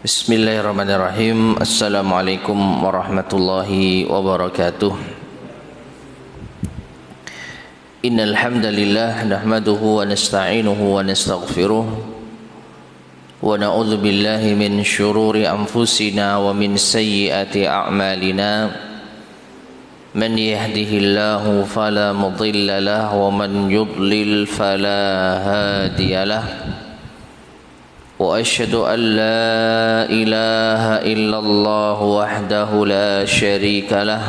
Bismillahirrahmanirrahim. Assalamualaikum warahmatullahi wabarakatuh. Innal hamdalillah nahmaduhu wa nasta'inuhu wa nastaghfiruh wa na'udzu billahi min shururi anfusina wa min sayyiati a'malina. Man yahdihillahu fala mudilla lahu wa man yudlil fala hadiyalah. وأشهد أن لا إله إلا الله وحده لا شريك له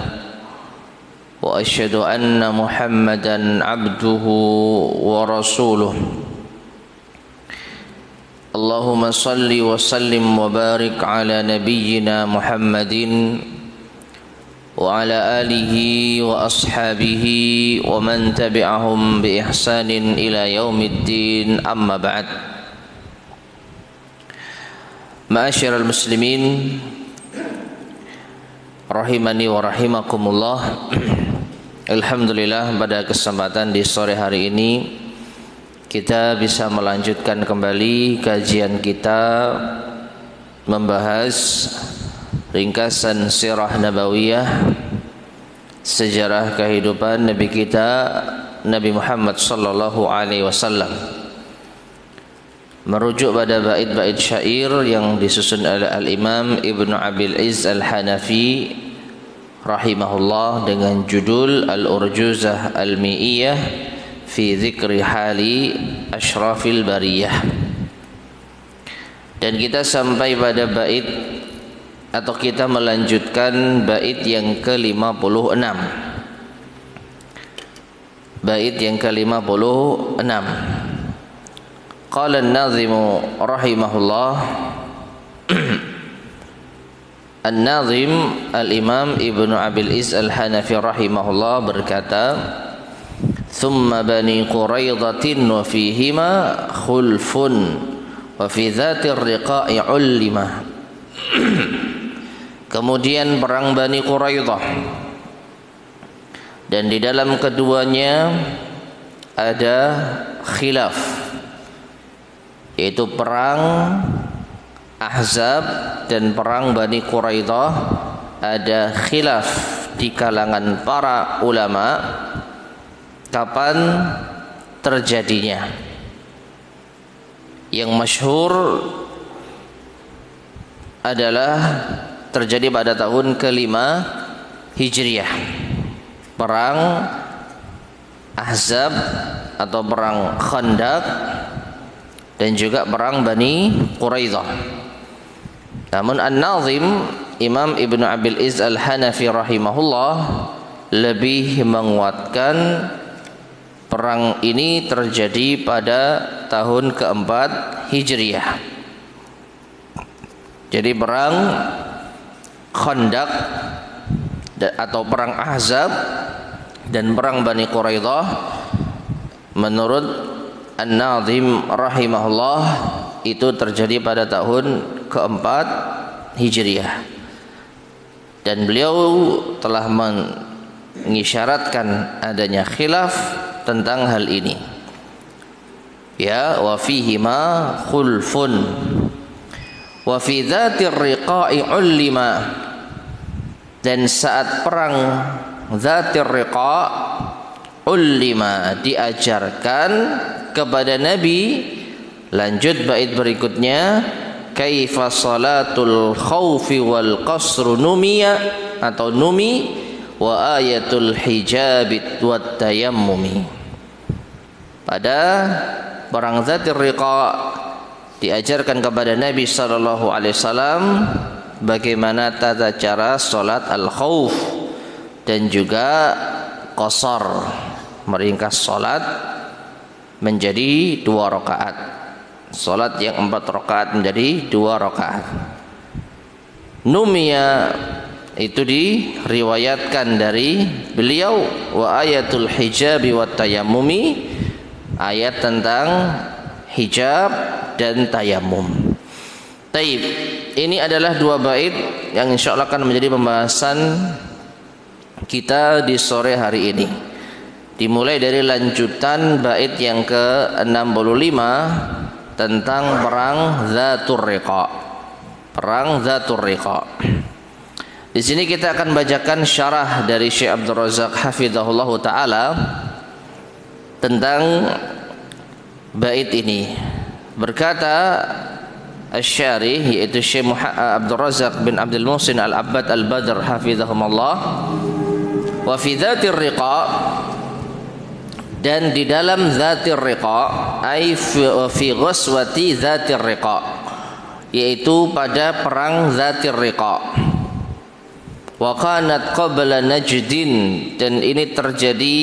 وأشهد أن محمدا عبده ورسوله اللهم صل وسلم وبارك على نبينا محمد وعلى آله وأصحابه ومن تبعهم بإحسان إلى يوم الدين أما بعد. Ma'asyiral muslimin rahimani wa rahimakumullah. Alhamdulillah, pada kesempatan di sore hari ini kita bisa melanjutkan kembali kajian kita membahas ringkasan sirah nabawiyah, sejarah kehidupan Nabi kita Nabi Muhammad sallallahu alaihi wasallam, merujuk pada bait-bait syair yang disusun oleh Al-Imam Ibnu Abil Izz Al-Hanafi rahimahullah dengan judul Al-Urjuzah Al-Mi'iyah fi Dzikri Hali Asyrafil Bariyah. Dan kita sampai pada bait atau kita melanjutkan bait yang ke-56. Bait yang ke-56. Qala an-nazimu rahimahullah. An-nazim Al-Imam Ibnu Abil Izz Al-Hanafi rahimahullah berkata, "Thumma bani Quraidatin wa fihima khulfun wa fi dzatir riqa'i ullima." Kemudian perang Bani Quraidah, dan di dalam keduanya ada khilaf, yaitu perang Ahzab dan perang Bani Quraidah. Ada khilaf di kalangan para ulama kapan terjadinya. Yang masyhur adalah terjadi pada tahun ke-5 Hijriah, perang Ahzab atau perang Khandaq, dan juga perang Bani Quraidah. Namun An-Nazim Imam Ibnu Abil Izz Al-Hanafi rahimahullah lebih menguatkan perang ini terjadi pada tahun ke-4 Hijriah. Jadi perang Khandaq atau perang Ahzab dan perang Bani Quraidah menurut An-Nazim rahimahullah itu terjadi pada tahun ke-4 Hijriah. Dan beliau telah mengisyaratkan adanya khilaf tentang hal ini. Ya, wa fihima khulfun wa fi dzatir riqa'i ullima. Dan saat perang dzatir riqa' ullima, diajarkan kepada Nabi. Lanjut bait berikutnya, kaifa salatul khaufi wal qasru numiya atau numi wa ayatul hijabit wat tayammumi. Pada perang Dzatir Riqa' diajarkan kepada Nabi sallallahu alaihi wasallam bagaimana tata cara salat al-khauf dan juga qasar, meringkas salat menjadi 2 rakaat. Salat yang 4 rakaat menjadi 2 rakaat. Numiya itu diriwayatkan dari beliau, wa ayatul hijabi wat tayammumi, ayat tentang hijab dan tayamum. Taib, ini adalah 2 bait yang insyaallah akan menjadi pembahasan kita di sore hari ini. Dimulai dari lanjutan bait yang ke-65 tentang perang Dzatur Riqa'. perang Dzatur Riqa. Di sini kita akan bacakan syarah dari Syekh Abdul Razak hafizahullah taala tentang bait ini. Berkata Asy-Syarih, yaitu Syekh Abdul Razak bin Abdul Muhsin Al-Abbad Al-Badr hafizahumullah, wa fi Dzatir Riqa, dan di dalam Dzatir Riqa, ai fi ghazwati Dzatir Riqa, yaitu pada perang Dzatir Riqa. Wa kanat qabla Najdin, dan ini terjadi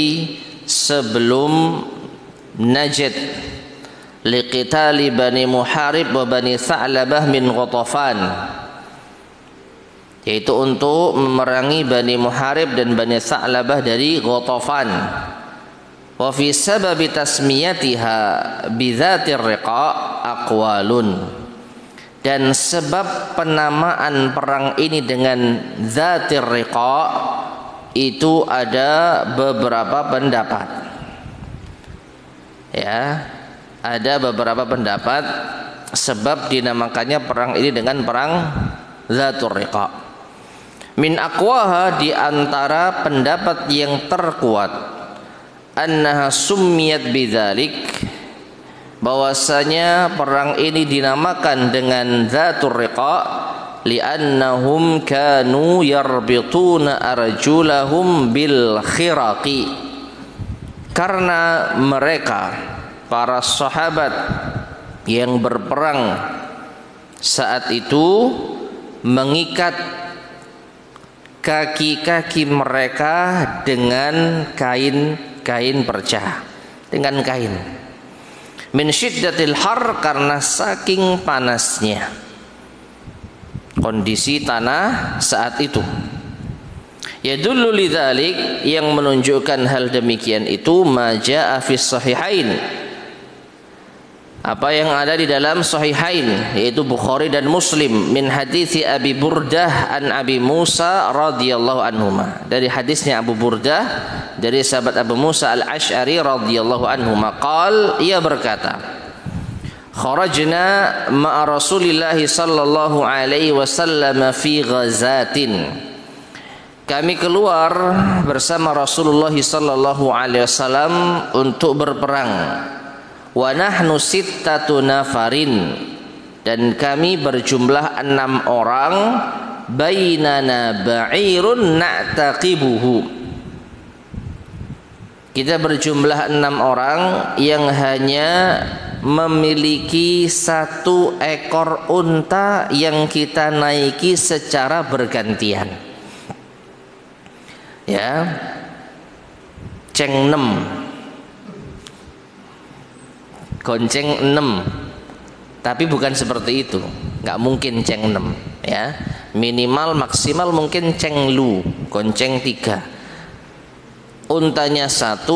sebelum Najd, liqitali Bani Muharib wa Bani Tha'labah min Ghatafan, yaitu untuk memerangi Bani Muharib dan Bani Tha'labah dari Ghatafan. Wa fi sababi tasmiyatiha bidzatir riqa aqwalun, dan sebab penamaan perang ini dengan Dzatir Riqa itu ada beberapa pendapat. Ya, ada beberapa pendapat sebab dinamakannya perang ini dengan perang Dzatur Riqa. Min aqwaha, di antara pendapat yang terkuat, annaha summiyat bidzalik, bahwasanya perang ini dinamakan dengan Dzatur Riqa li'annahum kanu yarbituna arjulahum bil khiraqi, karena mereka para sahabat yang berperang saat itu mengikat kaki-kaki mereka dengan kain perca, dengan kain. Min syiddatil har, karena saking panasnya kondisi tanah saat itu. Yadullu lidzalik, yang menunjukkan hal demikian itu ma jaa fis sahihain, apa yang ada di dalam sahihain, yaitu Bukhari dan Muslim, min hadithi Abi Burdah an Abi Musa radhiyallahu anhuma, dari hadisnya Abu Burdah dari sahabat Abu Musa Al-Asy'ari radhiyallahu anhuma, qal, ia berkata, kharajna ma'a Rasulillah sallallahu alaihi wasallam fi ghazatin, kami keluar bersama Rasulullah sallallahu alaihi wasallam untuk berperang. Wa nahnu sittatu nafarin, dan kami berjumlah 6 orang, bainana ba'irun na'taqibuhu, kita berjumlah 6 orang yang hanya memiliki 1 ekor unta yang kita naiki secara bergantian. Ya, ceng 6, gonceng 6, tapi bukan seperti itu, nggak mungkin ceng 6, ya, minimal maksimal mungkin ceng lu, gonceng 3, untanya 1,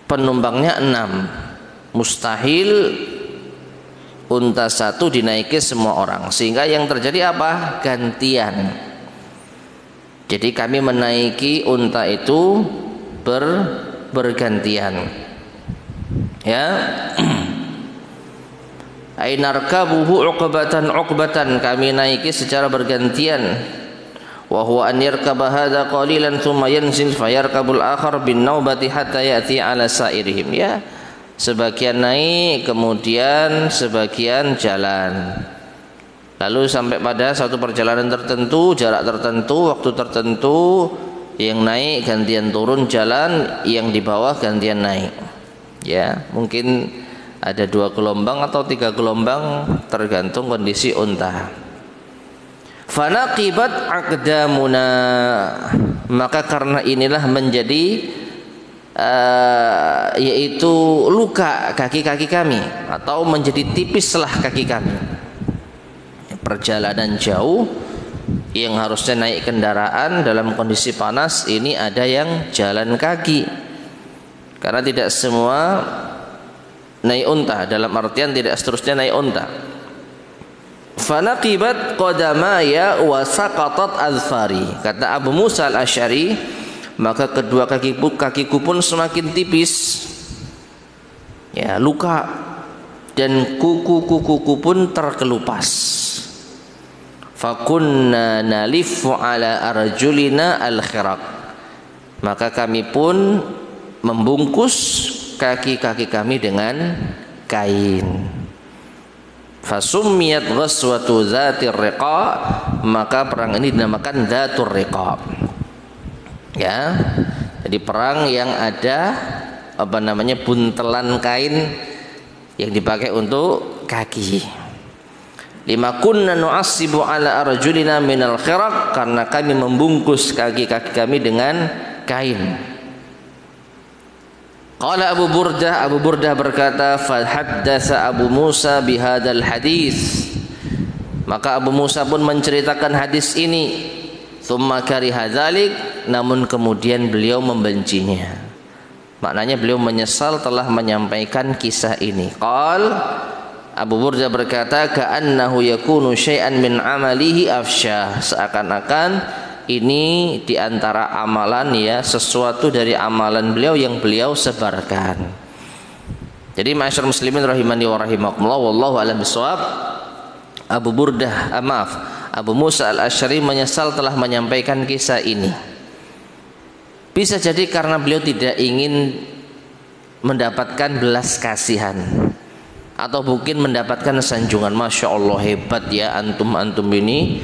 penumpangnya 6, mustahil unta 1 dinaiki semua orang, sehingga yang terjadi apa? Gantian. Jadi kami menaiki unta itu bergantian. Ya, ainarkabuhu uqbatan, kami naiki secara bergantian. Wa huwa an yarkaba hadza qalilan thumma yanzil fayarkabul akhar bin naubati hatta ya'ti ala sairihim. Ya, sebagian naik kemudian sebagian jalan, lalu sampai pada satu perjalanan tertentu, jarak tertentu, waktu tertentu, yang naik gantian turun jalan, yang di bawah gantian naik. Ya, mungkin ada 2 gelombang atau 3 gelombang tergantung kondisi unta. Fanaqibat aqdamuna, maka karena inilah menjadi yaitu luka kaki-kaki kami, atau menjadi tipislah kaki kami. Perjalanan jauh yang harusnya naik kendaraan dalam kondisi panas, ini ada yang jalan kaki. Karena tidak semua naik unta, dalam artian tidak seterusnya naik unta. Fanaqibat qadamaya wa saqatat azfari, kata Abu Musa Al-Asy'ari, maka kedua kakiku pun semakin tipis, ya, luka, dan kuku-kukuku pun terkelupas. fakunna nalifu ala arjulina al-khiraq, maka kami pun membungkus kaki-kaki kami dengan kain. Fasummiyat ghazwatu dzatir riqa, maka perang ini dinamakan dzatur riqa. Ya. Jadi perang yang ada buntelan kain yang dipakai untuk kaki. Lima kunna nu'assibu ala arjulina minal khiraq, karena kami membungkus kaki-kaki kami dengan kain. Qala Abu Burdah berkata, fa haddatsa Abu Musa bihadzal hadis, maka Abu Musa pun menceritakan hadis ini. Tsumma kariha dzalik, namun kemudian beliau membencinya. Maknanya beliau menyesal telah menyampaikan kisah ini. Qal Abu Burdah berkata, ka'annahu yakunu syai'an min amalihi afsyah, seakan-akan ini diantara amalan, ya, sesuatu dari amalan beliau yang beliau sebarkan. Jadi ma'asyar muslimin rahimani wa rahimakumullah, wallahu a'lam bishawab. Abu Musa al-Asy'ari menyesal telah menyampaikan kisah ini. Bisa jadi karena beliau tidak ingin mendapatkan belas kasihan, atau mungkin mendapatkan sanjungan. Masya Allah, hebat ya antum ini,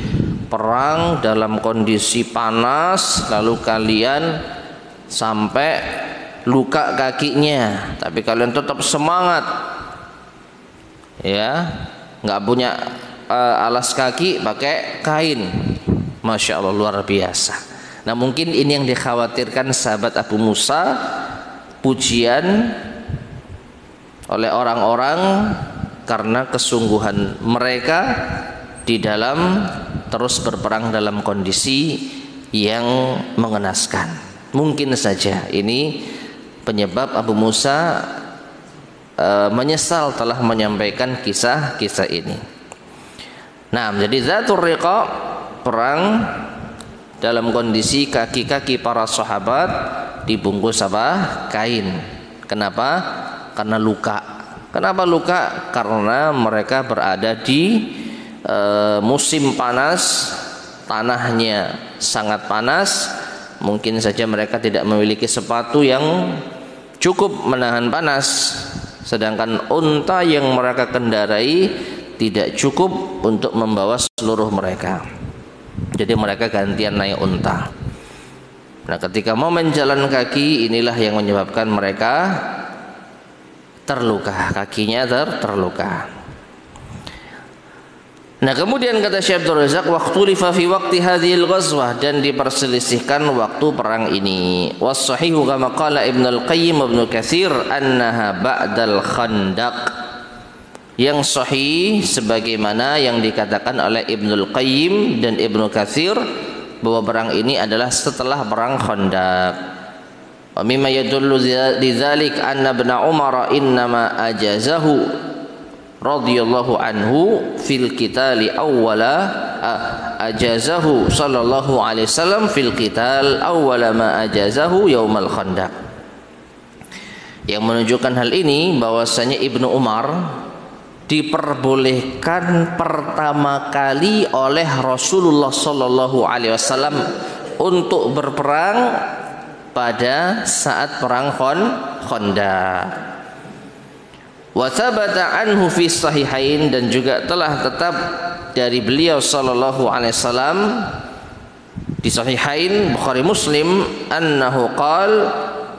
perang dalam kondisi panas, lalu kalian sampai luka kakinya, tapi kalian tetap semangat, ya, nggak punya alas kaki, pakai kain. Masya Allah, luar biasa. Nah, mungkin ini yang dikhawatirkan sahabat Abu Musa, pujian oleh orang-orang karena kesungguhan mereka di dalam terus berperang dalam kondisi yang mengenaskan. Mungkin saja ini penyebab Abu Musa menyesal telah menyampaikan kisah-kisah ini. Nah, jadi Dzatur Riqa, perang dalam kondisi kaki-kaki para sahabat dibungkus kain. Kenapa? Karena luka. Kenapa luka? Karena mereka berada di musim panas, tanahnya sangat panas. Mungkin saja mereka tidak memiliki sepatu yang cukup menahan panas, sedangkan unta yang mereka kendarai tidak cukup untuk membawa seluruh mereka. Jadi mereka gantian naik unta. Nah, ketika mau menjalan kaki, inilah yang menyebabkan mereka terluka, kakinya terluka. Nah, kemudian kata Syekh Abdul Razak, waqtulifa fi waqti hadhil ghazwah, dan diperselisihkan waktu perang ini. Was sahihu kama qala Ibnu Al-Qayyim Ibnu Katsir annaha ba'dal Khandaq. Yang sahih sebagaimana yang dikatakan oleh Ibnu Al-Qayyim dan Ibnu Katsir bahwa perang ini adalah setelah perang Khandaq. Wa mimma yadullu lidzalik anna Ibnu Umar innama ajazahu radhiyallahu anhu fil qitali awwala ajazahu sallallahu alaihi wasallam fil qital awwala ma ajazahu yaumal Khandaq. Yang menunjukkan hal ini bahwasanya Ibnu Umar diperbolehkan pertama kali oleh Rasulullah sallallahu alaihi wasallam untuk berperang pada saat perang Khandaq. Wa thabata anhu fi sahihain, dan juga telah tetap dari beliau sallallahu alaihi wasallam di sahihain Bukhari Muslim annahu qal,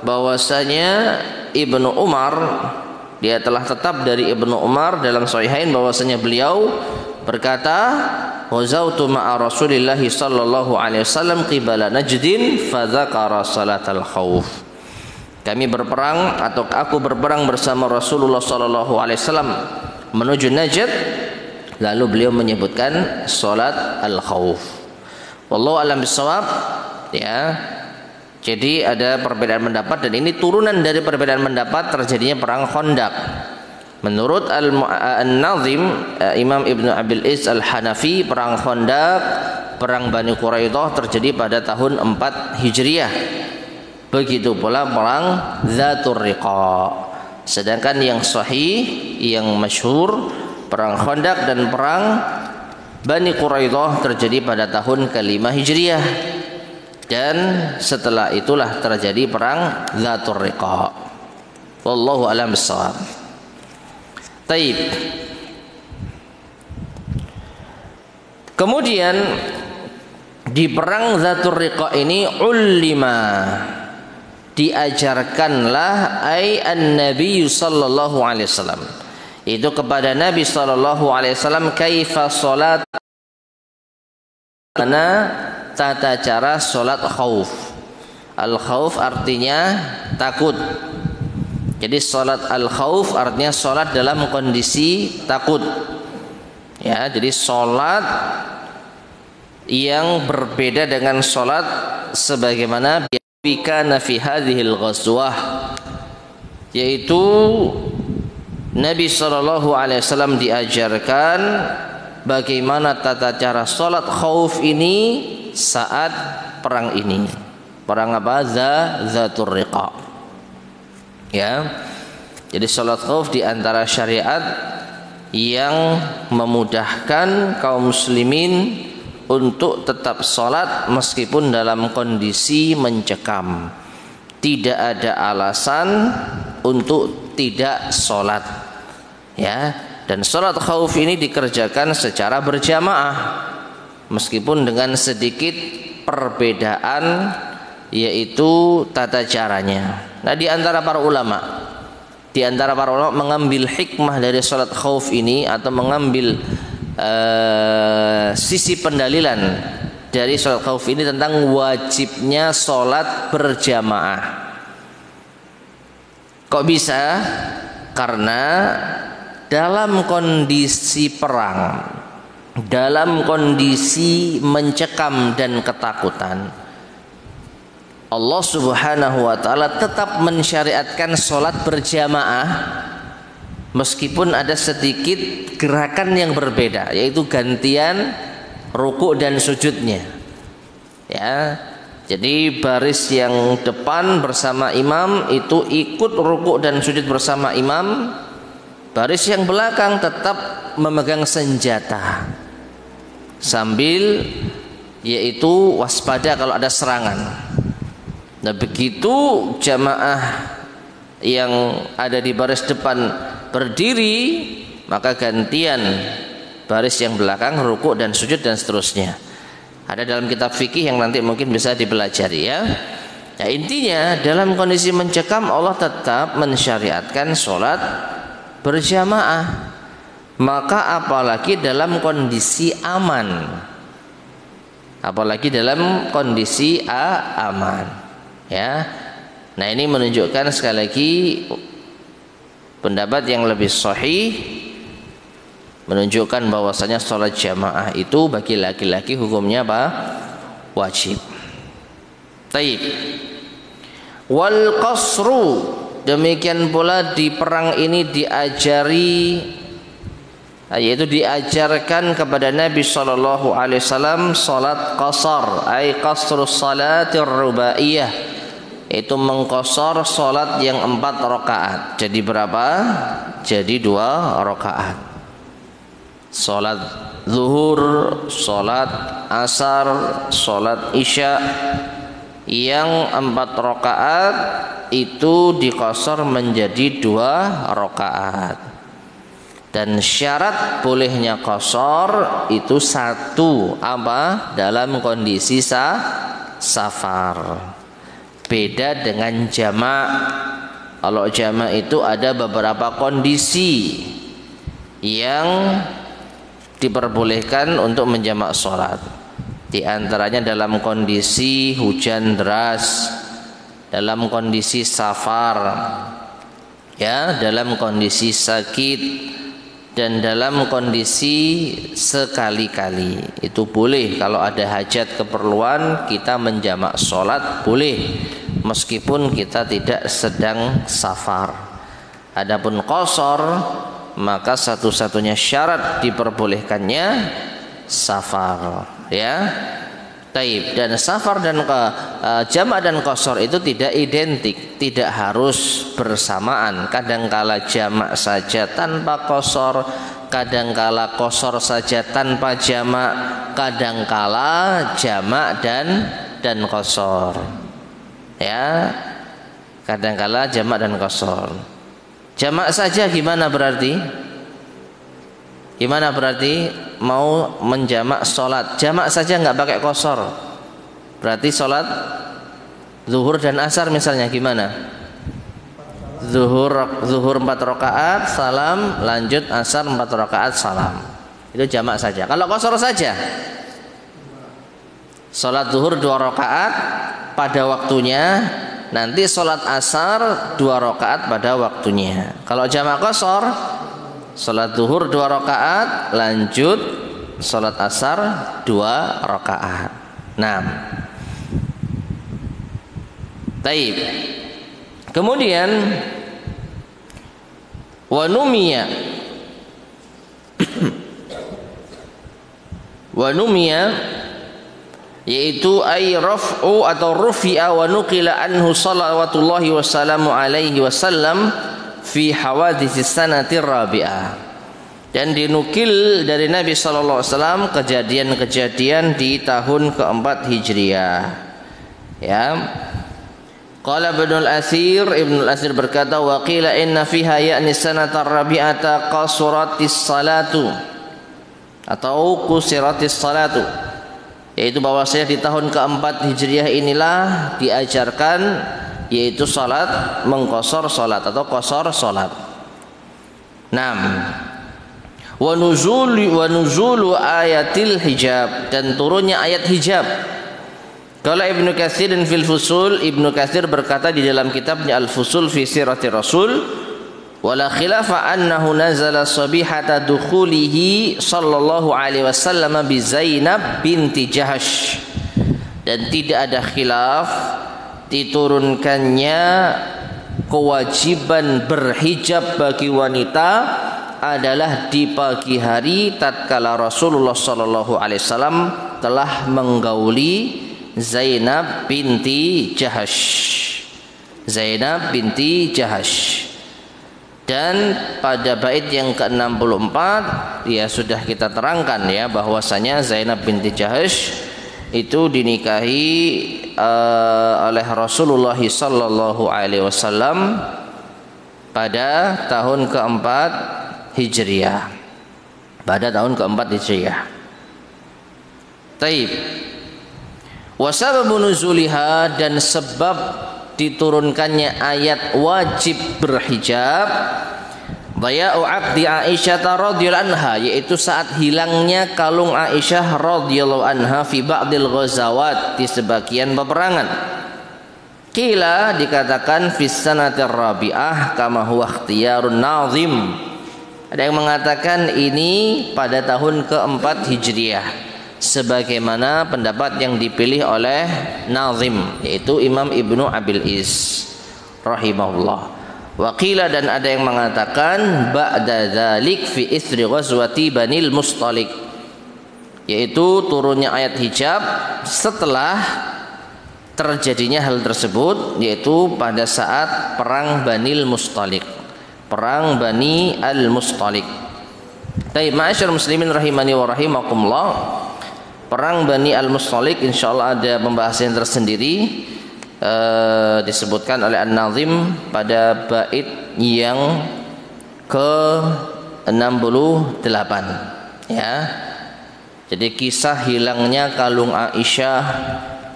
bahwasanya Ibnu Umar, dia telah tetap dari Ibnu Umar dalam sahihain bahwasanya beliau berkata, "Ghazawtu ma'a Rasulillah sallallahu alaihi wasallam qibala Najdin fa dzakara salatal khauf." Kami berperang, atau aku berperang bersama Rasulullah sallallahu alaihi wasallam menuju Najd, lalu beliau menyebutkan salat al-khauf. Wallahu a'lam bishawab, ya. Jadi ada perbedaan pendapat, dan ini turunan dari perbedaan pendapat terjadinya perang Khandaq. Menurut An-Nazim Imam Ibnu Abil Is Al-Hanafi, perang Khandaq, perang Bani Quraidah terjadi pada tahun 4 Hijriah. Begitu pula perang Dzatur Riqa. Sedangkan yang sahih, yang masyhur, perang Khandaq dan perang Bani Quraidah terjadi pada tahun ke-5 Hijriah, dan setelah itulah terjadi perang Dzatur Riqa. Wallahu a'lam bissawab. Taib. Kemudian di perang Dzatur Riqa ini ulima, diajarkanlah an-nabi sallallahu alaihi wasallam, itu kepada Nabi sallallahu alaihi wasallam, kaifa salat, mana tata cara salat khauf. Al khauf artinya takut. Jadi salat al khauf artinya salat dalam kondisi takut. Ya, jadi salat yang berbeda dengan salat sebagaimana kana fi hadhil ghazwah, yaitu Nabi sallallahu alaihi wasallam diajarkan bagaimana tata cara salat khauf ini saat perang ini. Perang apa? Dzatur Riqa. Ya. Jadi salat khauf di antara syariat yang memudahkan kaum muslimin untuk tetap salat meskipun dalam kondisi mencekam. Tidak ada alasan untuk tidak salat. Ya, dan salat khauf ini dikerjakan secara berjamaah meskipun dengan sedikit perbedaan, yaitu tata caranya. Nah, di antara para ulama mengambil hikmah dari salat khauf ini, atau mengambil sisi pendalilan dari salat khauf ini tentang wajibnya salat berjamaah. Kok bisa? Karena dalam kondisi perang, dalam kondisi mencekam dan ketakutan, Allah Subhanahu wa taala tetap mensyariatkan salat berjamaah meskipun ada sedikit gerakan yang berbeda, yaitu gantian rukuk dan sujudnya. Ya, jadi baris yang depan bersama imam itu ikut rukuk dan sujud bersama imam. Baris yang belakang tetap memegang senjata sambil yaitu waspada kalau ada serangan. Nah, begitu jamaah yang ada di baris depan berdiri, maka gantian baris yang belakang rukuk dan sujud dan seterusnya. Ada dalam kitab fikih yang nanti mungkin bisa dipelajari ya. Nah, intinya dalam kondisi mencekam Allah tetap mensyariatkan sholat berjamaah. Maka apalagi dalam kondisi aman. Apalagi dalam kondisi aman. Ya. Nah, ini menunjukkan sekali lagi pendapat yang lebih sahih, menunjukkan bahwasanya sholat jamaah itu bagi laki-laki hukumnya apa? Wajib. Taib. Wal qasru, demikian pula di perang ini diajari, yaitu diajarkan kepada Nabi sallallahu alaihi wasallam salat qasar, ai qasrus salatir rubaiyah, itu mengqasar salat yang 4 rakaat. Jadi berapa? Jadi 2 rakaat. Salat zuhur, salat asar, salat isya yang 4 rakaat itu diqasar menjadi 2 rakaat. Dan syarat bolehnya qasar itu 1, apa? Dalam kondisi safar. Beda dengan jamak. Kalau jamak itu ada beberapa kondisi yang diperbolehkan untuk menjamak sholat. Di antaranya dalam kondisi hujan deras, dalam kondisi safar, ya, dalam kondisi sakit, dan dalam kondisi sekali-kali. Itu boleh kalau ada hajat keperluan kita menjamak sholat, boleh meskipun kita tidak sedang safar. Adapun qasar, maka satu-satunya syarat diperbolehkannya safar, ya. Taib. Dan safar dan jamak dan qasar itu tidak identik, tidak harus bersamaan. Kadangkala jamak saja tanpa qasar, kadangkala qashar saja tanpa jamak, kadangkala jamak dan qashar. Ya, kadangkala jamak dan qashar. Jamak saja gimana berarti? Gimana berarti mau menjamak sholat? Jamak saja nggak pakai qashar. Berarti sholat zuhur dan asar misalnya gimana? Zuhur 4 rakaat salam, lanjut asar 4 rakaat salam. Itu jamak saja. Kalau qashar saja, sholat zuhur 2 rakaat pada waktunya, nanti sholat asar 2 rakaat pada waktunya. Kalau jamak qashar, sholat zuhur 2 rakaat, lanjut sholat asar 2 rakaat. Nah, taib. Kemudian wanumiya yaitu ay raf'u atau rufi'a wa nuqila anhu salawatullahi wassalamu alaihi wasallam fi hawaditsis sanati rabi'ah, dan dinukil dari Nabi sallallahu alaihi wasallam kejadian-kejadian di tahun keempat Hijriah. Ya. Qala Ibnu al-Athir berkata, wa qila inna fiha ya'ni sanata rabi'ata qasuratis salatu atau kusiratis salatu, yaitu bahwasanya di tahun keempat Hijriah inilah diajarkan yaitu salat mengqashar salat atau qashar salat. 6. Wa nuzulu ayatil hijab, dan turunnya ayat hijab. Kalau Ibnu Katsir dan fil Fusul, Ibnu Katsir berkata di dalam kitabnya Al-Fusul fi Sirati Rasul, wala khilafa annahu nazala sabihata dukhulihi sallallahu alaihi wasallam bi Zainab binti Jahash, dan tidak ada khilaf diturunkannya kewajiban berhijab bagi wanita adalah di pagi hari tatkala Rasulullah sallallahu alaihi wasallam telah menggauli Zainab binti Jahash. Zainab binti Jahash. Dan pada bait yang ke-64 ya sudah kita terangkan ya bahwasanya Zainab binti Jahash itu dinikahi oleh Rasulullah sallallahu alaihi wasallam pada tahun keempat Hijriah. Pada tahun keempat Hijriah. Taib. Wa sababu nuzuliha, dan sebab diturunkannya ayat wajib berhijab, daya'u 'abdi Aisyah radhiyallahu anha, yaitu saat hilangnya kalung Aisyah radhiyallahu anha fi ba'dil ghazawat, di sebagian peperangan. Qila, dikatakan fi sanatir rabi'ah kama huwa ikhtiyarun nazim. Ada yang mengatakan ini pada tahun keempat Hijriah, sebagaimana pendapat yang dipilih oleh nazim, yaitu Imam Ibnu Abil Is rahimahullah. Waqila, dan ada yang mengatakan ba'da dzalik fi itsri ghazwati Banil Mustalik, yaitu turunnya ayat hijab setelah terjadinya hal tersebut, yaitu pada saat perang Banil Mustalik, perang Bani Al-Mustalik. Baik, ma'asyiral muslimin rahimani wa rahimakumullah, perang Bani Al-Mustalik insyaallah ada pembahasan tersendiri, disebutkan oleh An-Nazim pada bait yang ke-68 ya. Jadi kisah hilangnya kalung Aisyah,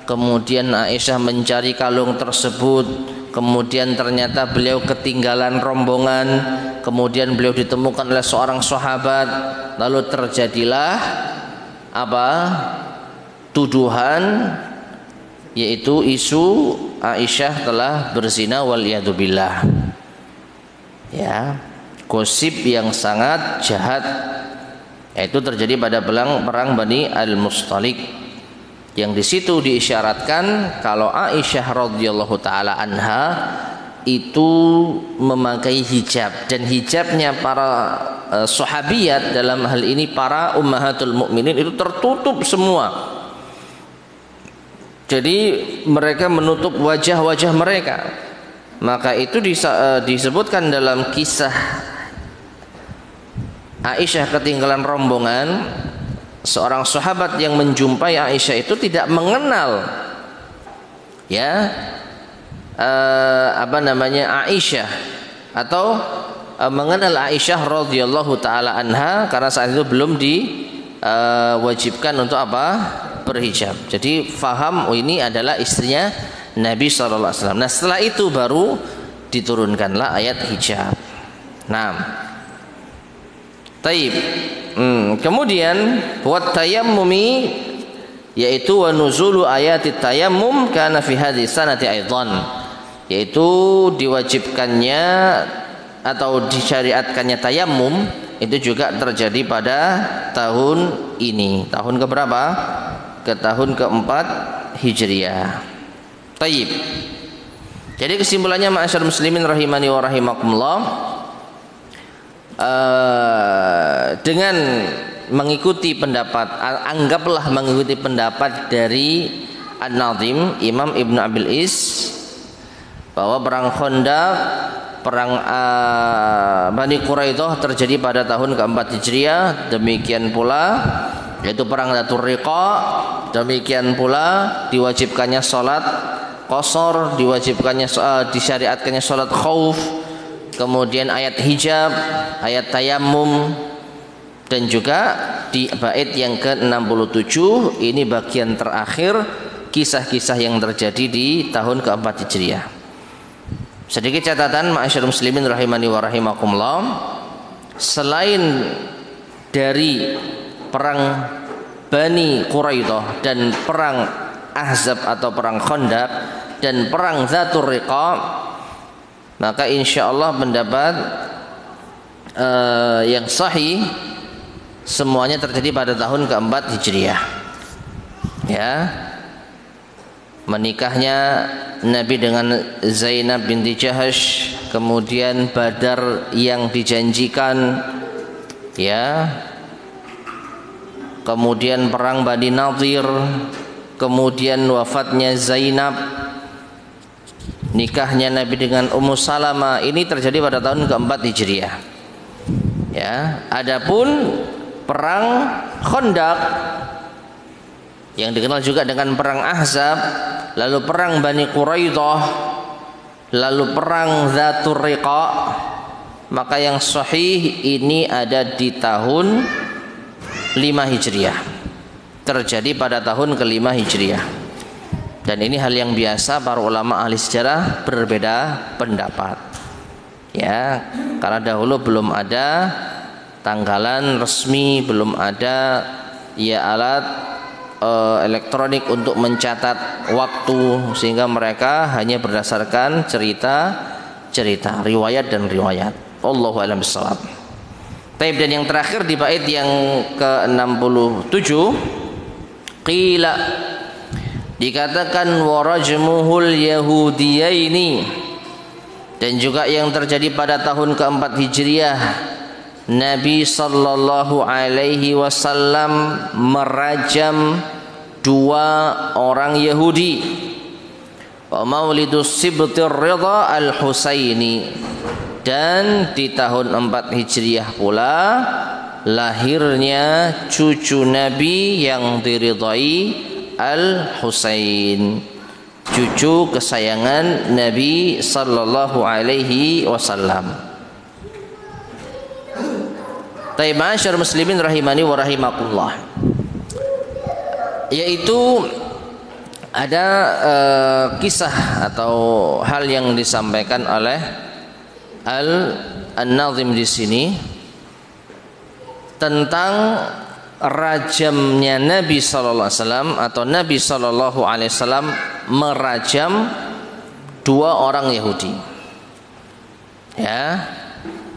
kemudian Aisyah mencari kalung tersebut, kemudian ternyata beliau ketinggalan rombongan, kemudian beliau ditemukan oleh seorang sahabat, lalu terjadilah apa? Tuduhan, yaitu isu Aisyah telah berzina waliyadzubillah. Ya, gosip yang sangat jahat, yaitu terjadi pada perang Bani Al-Mustalik, yang di situ diisyaratkan kalau Aisyah radhiyallahu taala anha itu memakai hijab, dan hijabnya para sahabiyat dalam hal ini para ummahatul mukminin itu tertutup semua. Jadi mereka menutup wajah-wajah mereka. Maka itu disebutkan dalam kisah Aisyah ketinggalan rombongan, seorang sahabat yang menjumpai Aisyah itu tidak mengenal Aisyah atau mengenal Aisyah radhiyallahu taala anha, karena saat itu belum diwajibkan untuk berhijab. Jadi faham ini adalah istrinya Nabi SAW. Nah, setelah itu baru diturunkanlah ayat hijab. Nah, taib. Kemudian buat tayammumi, yaitu wa nuzulu ayatit tayammum kana fi hadhihi sanati aidan, yaitu diwajibkannya atau disyariatkannya tayammum itu juga terjadi pada tahun ini. Tahun keberapa? Ke tahun keempat Hijriah. Taib. Jadi kesimpulannya ma'asyar muslimin rahimani wa rahimakumullah, dengan mengikuti pendapat, anggaplah mengikuti pendapat dari An-Nazim Imam Ibn Abil Is, bahwa perang Khandaq, perang Bani Quraidah terjadi pada tahun keempat Hijriah. Demikian pula yaitu perang Dzatur Riqa, demikian pula diwajibkannya salat qasar, disyariatkannya salat khauf, kemudian ayat hijab, ayat tayammum, dan juga di bait yang ke-67 ini bagian terakhir kisah-kisah yang terjadi di tahun keempat Hijriah. Sedikit catatan ma'asyar muslimin rahimani wa rahimakumullah, selain dari perang Bani Quraidah dan perang Ahzab atau perang Khandaq dan perang Dzatur Riqa, maka insyaallah pendapat yang sahih semuanya terjadi pada tahun keempat Hijriah. Ya, menikahnya Nabi dengan Zainab binti Jahash, kemudian Badar yang dijanjikan, ya, kemudian perang Bani Nadir, kemudian wafatnya Zainab, nikahnya Nabi dengan Ummu Salamah, ini terjadi pada tahun keempat Hijriah. Ya, adapun perang Khandaq yang dikenal juga dengan perang Ahzab, lalu perang Bani Quraidah, lalu perang Dzatur Riqa, maka yang sahih ini ada di tahun 5 Hijriah, terjadi pada tahun ke-5 Hijriah. Dan ini hal yang biasa, para ulama ahli sejarah berbeda pendapat. Ya, karena dahulu belum ada tanggalan resmi, belum ada alat elektronik untuk mencatat waktu, sehingga mereka hanya berdasarkan cerita, riwayat dan riwayat. Wallahu a'lam bishawab. Taib. Dan yang terakhir di bait yang ke-67, qila, dikatakan warajmuhul yahudiyaini, dan juga yang terjadi pada tahun keempat Hijriah, Nabi sallallahu alaihi wasallam merajam 2 orang Yahudi. Wa maulidus sibtir ridha al-Husaini, dan di tahun 4 Hijriah pula lahirnya cucu Nabi yang diridhai, Al-Husain, cucu kesayangan Nabi sallallahu alaihi wasallam. Taib, ma'asyar muslimin rahimani wa rahimakumullah, yaitu ada kisah atau hal yang disampaikan oleh An-Nazim di sini tentang rajamnya Nabi sallallahu alaihi wasallam, atau Nabi sallallahu alaihi wasallam merajam 2 orang Yahudi. Ya.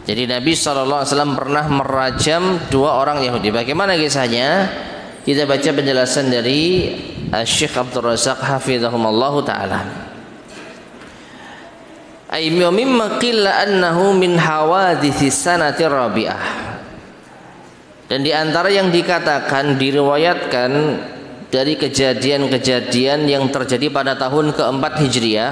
Jadi Nabi sallallahu alaihi wasallam pernah merajam 2 orang Yahudi. Bagaimana kisahnya? Kita baca penjelasan dari Syekh Abdul Razak hafizahumullahu taala. Ay mimma qilla annahu min hawaditsis sanati rabi'ah. Dan di antara yang dikatakan, diriwayatkan dari kejadian-kejadian yang terjadi pada tahun keempat Hijriah,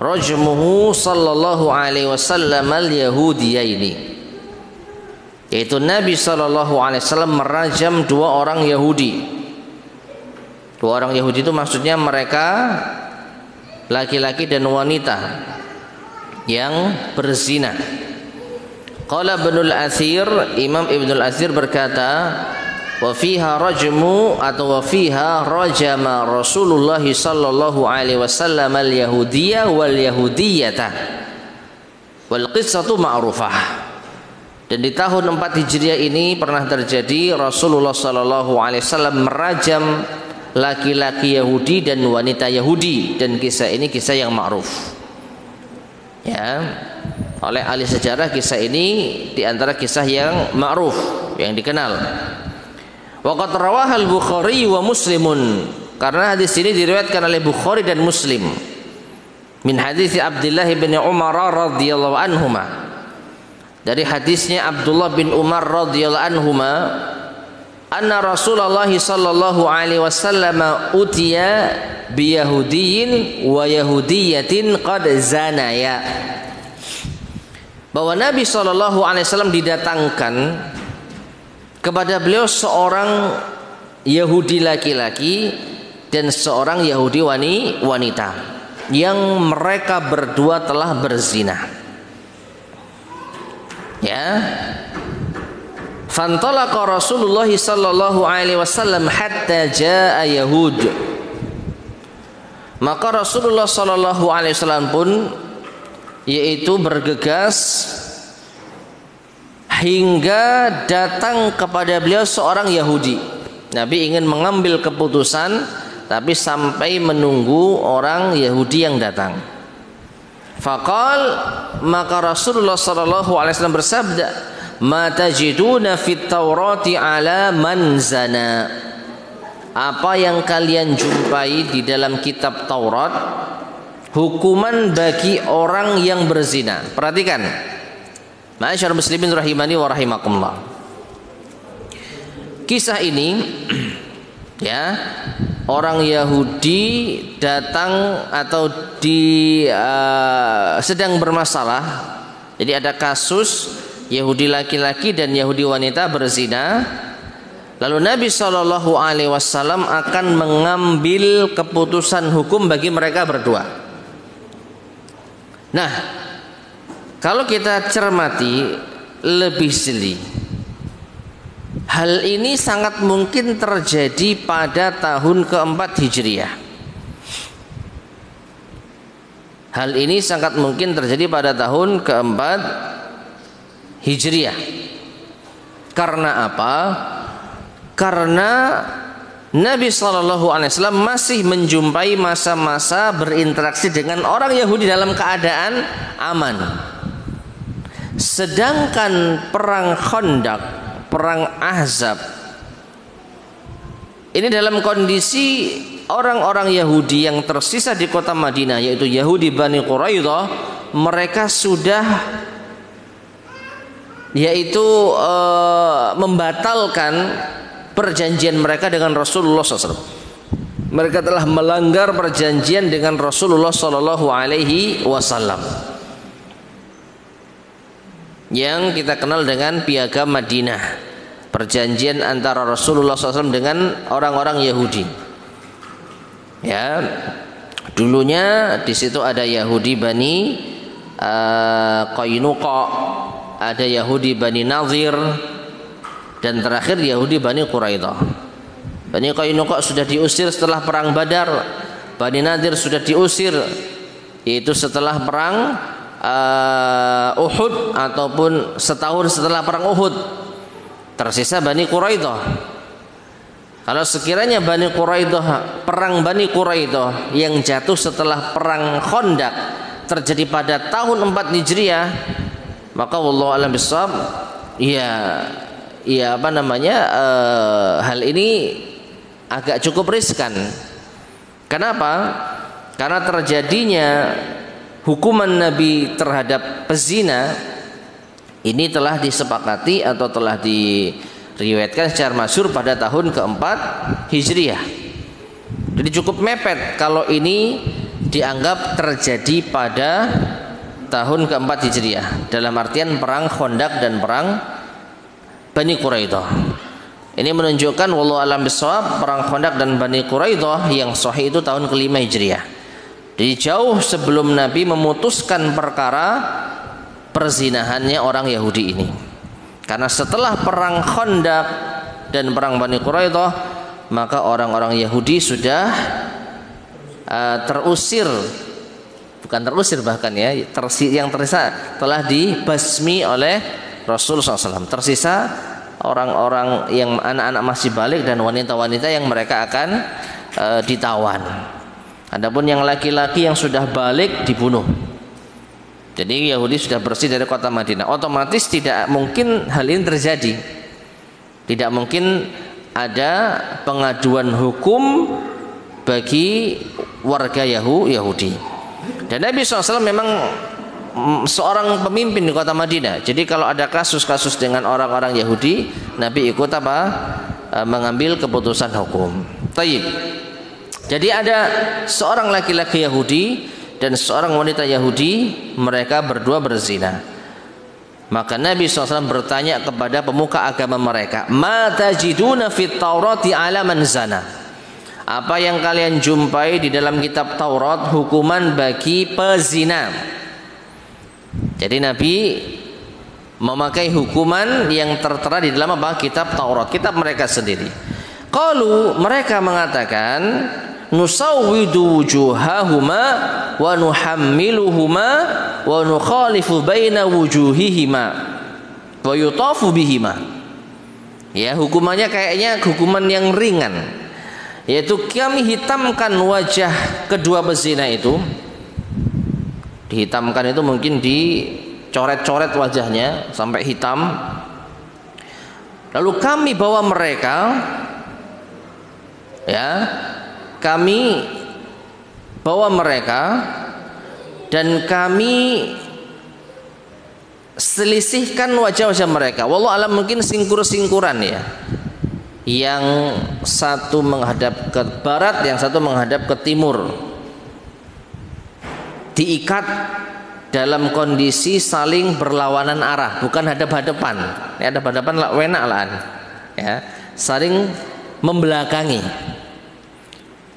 rajmuhu sallallahu alaihi wasallam al-yahudiyaini, yaitu Nabi SAW merajam 2 orang Yahudi. 2 orang Yahudi itu maksudnya mereka laki-laki dan wanita yang berzina. Qala Ibnul Athir, Imam Ibnul Athir berkata, wa fiha rajmu atau wa fiha rajama Rasulullah sallallahu alaihi wasallam al-yahudiyya wal yahudiyyata wal qissatu ma'rufah. Dan di tahun 4 Hijriah ini pernah terjadi Rasulullah sallallahu alaihi wasallam merajam laki-laki Yahudi dan wanita Yahudi, dan kisah ini kisah yang ma'ruf. Ya, oleh ahli sejarah kisah ini di antara kisah yang ma'ruf, yang dikenal. Waqad rawaha al-Bukhari wa Muslimun, karena hadis ini diriwayatkan oleh Bukhari dan Muslim. Min hadis Abdullah bin Umar radhiyallahu anhuma, dari hadisnya Abdullah bin Umar radhiyallahu anhuma, anna Rasulullah sallallahu alaihi wasallam utiya bi yahudiyyin wa yahudiyatin qad zanaya, bahwa Nabi sallallahu alaihi wasallam didatangkan kepada beliau seorang Yahudi laki-laki dan seorang Yahudi wanita yang mereka berdua telah berzina. Ya, fantalaqa Rasulullah sallallahu alaihi wasallam hatta jaa Yahud. Maka Rasulullah sallallahu alaihi wasallam pun yaitu bergegas hingga datang kepada beliau seorang Yahudi. Nabi ingin mengambil keputusan, tapi sampai menunggu orang Yahudi yang datang. Faqal, maka Rasulullah sallallahu alaihi wasallam bersabda, ma tajiduna fit Taurati ala man zana, apa yang kalian jumpai di dalam kitab Taurat hukuman bagi orang yang berzina. Perhatikan, ma'asyar muslimin rahimani wa rahimakumullah, kisah ini ya, orang Yahudi datang atau sedang bermasalah. Jadi ada kasus Yahudi laki-laki dan Yahudi wanita berzina. Lalu Nabi Shallallahu Alaihi Wasallam akan mengambil keputusan hukum bagi mereka berdua. Nah, kalau kita cermati lebih jeli, hal ini sangat mungkin terjadi pada tahun keempat Hijriah. Hal ini sangat mungkin terjadi pada tahun keempat Hijriah. Karena apa? Karena Nabi SAW masih menjumpai masa-masa berinteraksi dengan orang Yahudi dalam keadaan aman. Sedangkan perang Khandaq, perang Ahzab, ini dalam kondisi orang-orang Yahudi yang tersisa di kota Madinah, yaitu Yahudi Bani Quraidah, mereka sudah membatalkan perjanjian mereka dengan Rasulullah SAW. Mereka telah melanggar perjanjian dengan Rasulullah SAW yang kita kenal dengan Piagam Madinah, perjanjian antara Rasulullah SAW dengan orang-orang Yahudi. Ya, dulunya di situ ada Yahudi Bani Qainuqa, ada Yahudi Bani Nazir, dan terakhir Yahudi Bani Quraidah. Bani Qainuqa sudah diusir setelah perang Badar. Bani Nadir sudah diusir, yaitu setelah perang Uhud ataupun setahun setelah perang Uhud. Tersisa Bani Quraidah. Kalau sekiranya Bani Quraidah, perang Bani Quraidah yang jatuh setelah perang Khandaq terjadi pada tahun 4 Hijriah, maka wallahu a'lam bishawab, hal ini agak cukup riskan. Kenapa? Karena terjadinya hukuman Nabi terhadap pezina ini telah disepakati atau telah diriwayatkan secara masyhur pada tahun keempat Hijriah. Jadi cukup mepet kalau ini dianggap terjadi pada tahun keempat Hijriah, dalam artian perang Khandaq dan perang Bani Quraidah. Ini menunjukkan wallahu alam bisawab, perang Khandaq dan Bani Quraidah yang sahih itu tahun ke-5 Hijriah. Jadi jauh sebelum Nabi memutuskan perkara perzinahannya orang Yahudi ini. Karena setelah perang Khandaq dan perang Bani Quraidah, maka orang-orang Yahudi sudah terusir, bukan terusir bahkan ya, yang tersisa telah dibasmi oleh Rasul SAW. Tersisa orang-orang yang anak-anak masih balik dan wanita-wanita yang mereka akan ditawan. Adapun yang laki-laki yang sudah balik dibunuh. Jadi Yahudi sudah bersih dari kota Madinah. Otomatis tidak mungkin hal ini terjadi. Tidak mungkin ada pengaduan hukum bagi warga Yahudi. Dan Nabi SAW memang seorang pemimpin di kota Madinah. Jadi kalau ada kasus-kasus dengan orang-orang Yahudi, Nabi ikut apa? Mengambil keputusan hukum. Taib. Jadi ada seorang laki-laki Yahudi dan seorang wanita Yahudi, mereka berdua berzina. Maka Nabi SAW bertanya kepada pemuka agama mereka, "Ma tajiduna fit Taurati ala man zana?" Apa yang kalian jumpai di dalam kitab Taurat hukuman bagi pezina? Jadi Nabi memakai hukuman yang tertera di dalam apa? Kitab Taurat, kitab mereka sendiri. Qalu, mereka mengatakan, nusawwidu wujuhahuma wa nuhammiluhuma wa nukhalifu baina wujuhihima wa yutafu bihima. Ya, hukumannya kayaknya hukuman yang ringan, yaitu kami hitamkan wajah kedua pezina itu. Dihitamkan itu mungkin dicoret-coret wajahnya sampai hitam. Lalu kami bawa mereka, ya, kami bawa mereka dan kami selisihkan wajah-wajah mereka. Wallahu alam, mungkin singkur-singkuran ya. Yang satu menghadap ke barat, yang satu menghadap ke timur. Diikat dalam kondisi saling berlawanan arah, bukan hadap-hadapan. Ya, hadap-hadapan lah enak lah. Ya, saling membelakangi.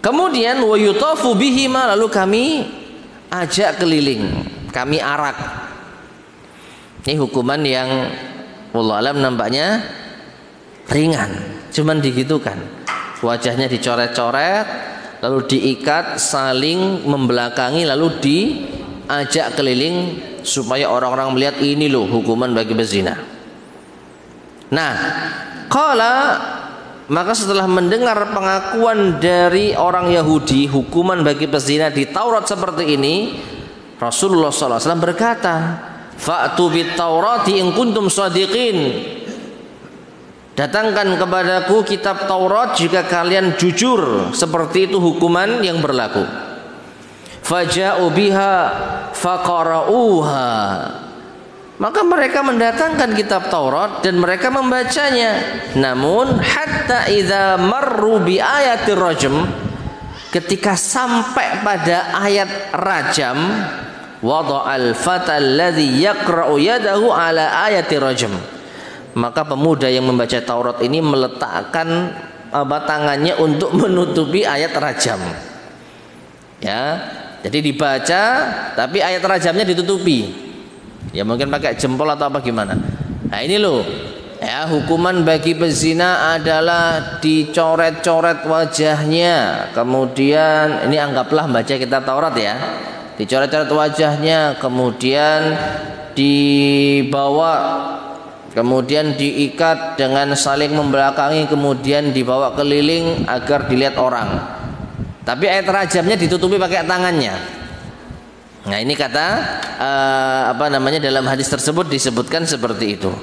Kemudian wa yutafu bihima, lalu kami ajak keliling, kami arak. Ini hukuman yang wallahu alam nampaknya ringan, cuman digitukan. Wajahnya dicoret-coret, lalu diikat, saling membelakangi, lalu diajak keliling supaya orang-orang melihat ini loh hukuman bagi pezina. Nah, qala, maka setelah mendengar pengakuan dari orang Yahudi hukuman bagi pezina di Taurat seperti ini, Rasulullah SAW berkata, fa'tu bit Taurati in kuntum shadiqin. Datangkan kepadaku kitab Taurat jika kalian jujur seperti itu hukuman yang berlaku. Faja'u biha faqara'uha. Maka mereka mendatangkan kitab Taurat dan mereka membacanya. Namun hatta idza marru bi ayatir rajm, ketika sampai pada ayat rajam, wada'al fatal ladzi yaqra'u yadahu ala ayatir rajm. Maka pemuda yang membaca Taurat ini meletakkan tangannya untuk menutupi ayat rajam. Ya, jadi dibaca tapi ayat rajamnya ditutupi. Ya mungkin pakai jempol atau apa gimana. Nah ini loh, ya, hukuman bagi pezina adalah dicoret-coret wajahnya. Kemudian ini anggaplah baca kitab Taurat ya. Dicoret-coret wajahnya, kemudian dibawa, kemudian diikat dengan saling membelakangi, kemudian dibawa keliling agar dilihat orang. Tapi ayat rajamnya ditutupi pakai tangannya. Nah ini kata dalam hadis tersebut disebutkan seperti itu.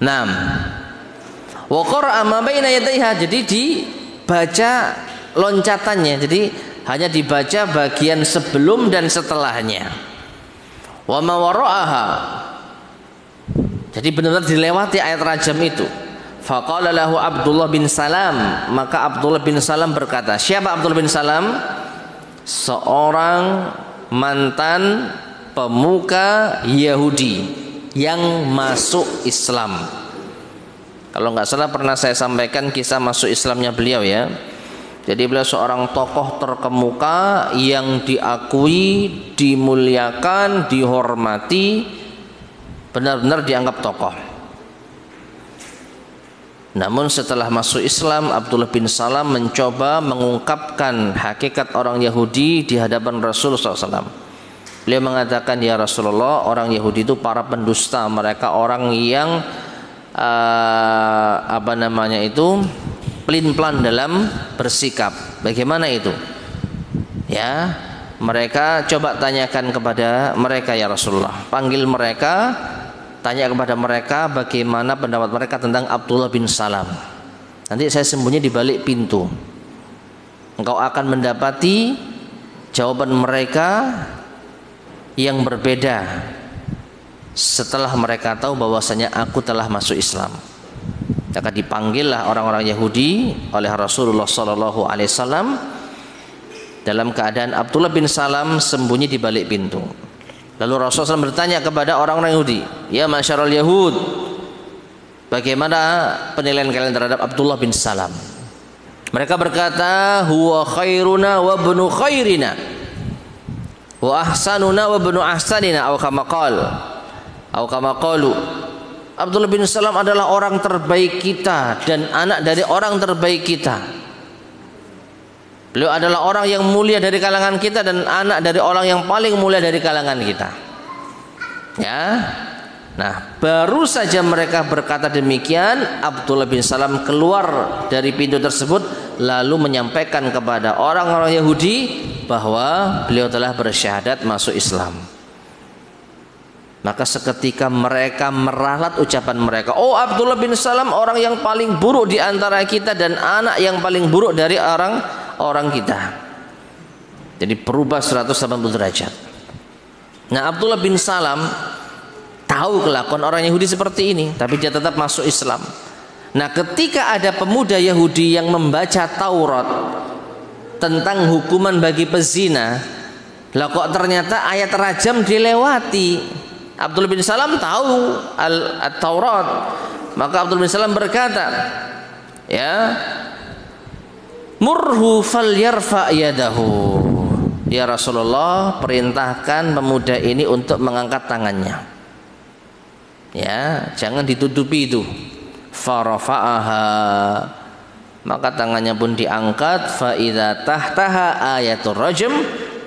6. Wa qara'a ma baina yadayha, jadi dibaca loncatannya. Jadi hanya dibaca bagian sebelum dan setelahnya. Wa ma wara'aha, jadi benar-benar dilewati ayat rajam itu. Faqala lahu Abdullah bin Salam, maka Abdullah bin Salam berkata, siapa Abdullah bin Salam? Seorang mantan pemuka Yahudi yang masuk Islam. Kalau nggak salah pernah saya sampaikan kisah masuk Islamnya beliau ya. Jadi beliau seorang tokoh terkemuka yang diakui, dimuliakan, dihormati, benar-benar dianggap tokoh. Namun setelah masuk Islam, Abdullah bin Salam mencoba mengungkapkan hakikat orang Yahudi di hadapan Rasulullah SAW. Beliau mengatakan, ya Rasulullah, orang Yahudi itu para pendusta, mereka orang yang pelin-pelan dalam bersikap. Bagaimana itu? Ya, mereka coba tanyakan kepada mereka ya Rasulullah. Panggil mereka, tanya kepada mereka bagaimana pendapat mereka tentang Abdullah bin Salam. Nanti saya sembunyi di balik pintu. Engkau akan mendapati jawaban mereka yang berbeda setelah mereka tahu bahwasanya aku telah masuk Islam. Maka dipanggillah orang-orang Yahudi oleh Rasulullah SAW dalam keadaan Abdullah bin Salam sembunyi di balik pintu. Lalu Rasulullah SAW bertanya kepada orang-orang Yahudi, ya masyarul Yahud, bagaimana penilaian kalian terhadap Abdullah bin Salam? Mereka berkata, huwa khairuna wa ibnu khairina wa ahsanuna wa ibnu ahsanina atau kama qalu. Abdullah bin Salam adalah orang terbaik kita dan anak dari orang terbaik kita. Beliau adalah orang yang mulia dari kalangan kita dan anak dari orang yang paling mulia dari kalangan kita. Ya. Nah, baru saja mereka berkata demikian, Abdullah bin Salam keluar dari pintu tersebut lalu menyampaikan kepada orang-orang Yahudi bahwa beliau telah bersyahadat masuk Islam. Maka seketika mereka meralat ucapan mereka, oh Abdullah bin Salam orang yang paling buruk di antara kita dan anak yang paling buruk dari orang kita. Jadi berubah 180 derajat. Nah, Abdullah bin Salam tahu kelakuan orang Yahudi seperti ini, tapi dia tetap masuk Islam. Nah, ketika ada pemuda Yahudi yang membaca Taurat tentang hukuman bagi pezina, lah kok ternyata ayat rajam dilewati. Abdullah bin Salam tahu Al-Taurat, maka Abdullah bin Salam berkata, ya, murhu falyarfa yadahu. Ya Rasulullah, perintahkan pemuda ini untuk mengangkat tangannya. Ya, jangan ditutupi itu. Farafa'aha, maka tangannya pun diangkat. Fa idza tahtaha ayatul rajm,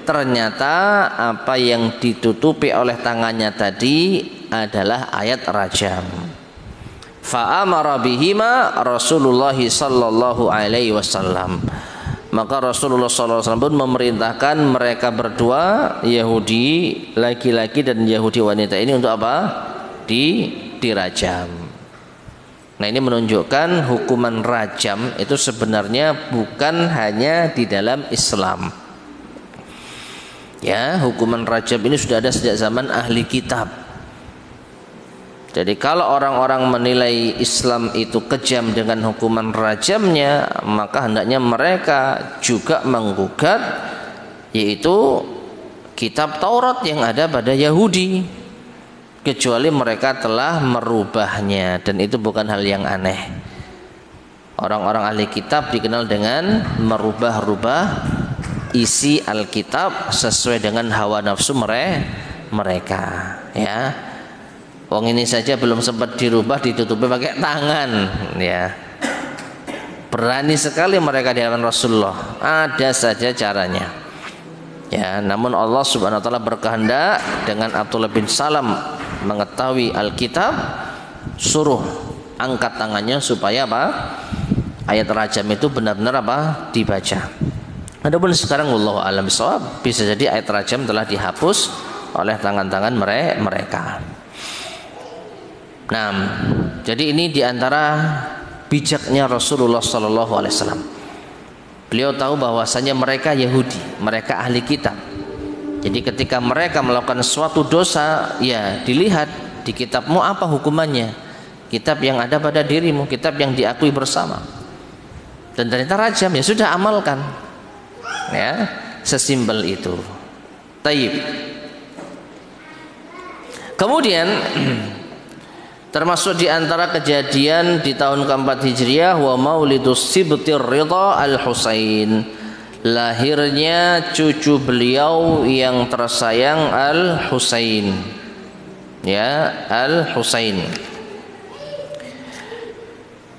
ternyata apa yang ditutupi oleh tangannya tadi adalah ayat rajam. Fa amara bihima Rasulullah sallallahu alaihi wasallam. Maka Rasulullah sallallahu alaihi wasallam pun memerintahkan mereka berdua, Yahudi laki-laki dan Yahudi wanita ini untuk apa? Dirajam. Nah, ini menunjukkan hukuman rajam itu sebenarnya bukan hanya di dalam Islam. Ya, hukuman rajam ini sudah ada sejak zaman ahli kitab. Jadi kalau orang-orang menilai Islam itu kejam dengan hukuman rajamnya, maka hendaknya mereka juga menggugat yaitu kitab Taurat yang ada pada Yahudi, kecuali mereka telah merubahnya, dan itu bukan hal yang aneh. Orang-orang ahli kitab dikenal dengan merubah-rubah isi Alkitab sesuai dengan hawa nafsu mereka, ya. Wong ini saja belum sempat dirubah, ditutupi pakai tangan, ya. Berani sekali mereka di hadapan Rasulullah. Ada saja caranya, ya. Namun Allah Subhanahu Wa Taala berkehendak dengan Abdullah bin Salam mengetahui Alkitab, suruh angkat tangannya supaya apa? Ayat rajam itu benar-benar apa? Dibaca. Adapun sekarang wallahu a'lam bishawab, bisa jadi ayat rajam telah dihapus oleh tangan-tangan mereka. Nah, jadi ini diantara bijaknya Rasulullah Sallallahu Alaihi Wasallam. Beliau tahu bahwasanya mereka Yahudi, mereka ahli kitab. Jadi ketika mereka melakukan suatu dosa, ya dilihat di kitabmu apa hukumannya. Kitab yang ada pada dirimu, kitab yang diakui bersama. Dan ternyata rajam, ya sudah amalkan. Ya, sesimpel itu. Taib. Kemudian Termasuk di antara kejadian di tahun keempat Hijriah, wa maulidus sibtir ridha al-Husain, lahirnya cucu beliau yang tersayang Al-Husain. Ya, Al-Husain.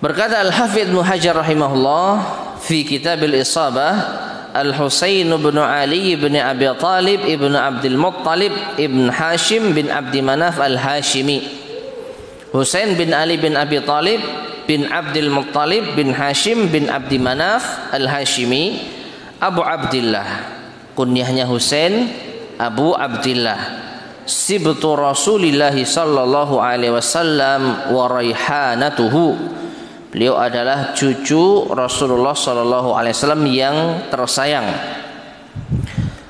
Berkata Al-Hafidz Ibnu Hajar rahimahullah fi Kitab Al-Isabah, Al-Husain bin Ali bin Abi Talib ibn Abdul Muttalib ibn Hashim bin Abdi Manaf Al-Hashimi. Husain bin Ali bin Abi Talib bin Abdul Muttalib bin Hashim bin Abdi Manaf Al-Hashimi, Abu Abdillah. Kunyahnya Husain, Abu Abdillah. Sibtu Rasulillah sallallahu alaihi wasallam wa raihanatuhu. Beliau adalah cucu Rasulullah sallallahu alaihi wasallam yang tersayang.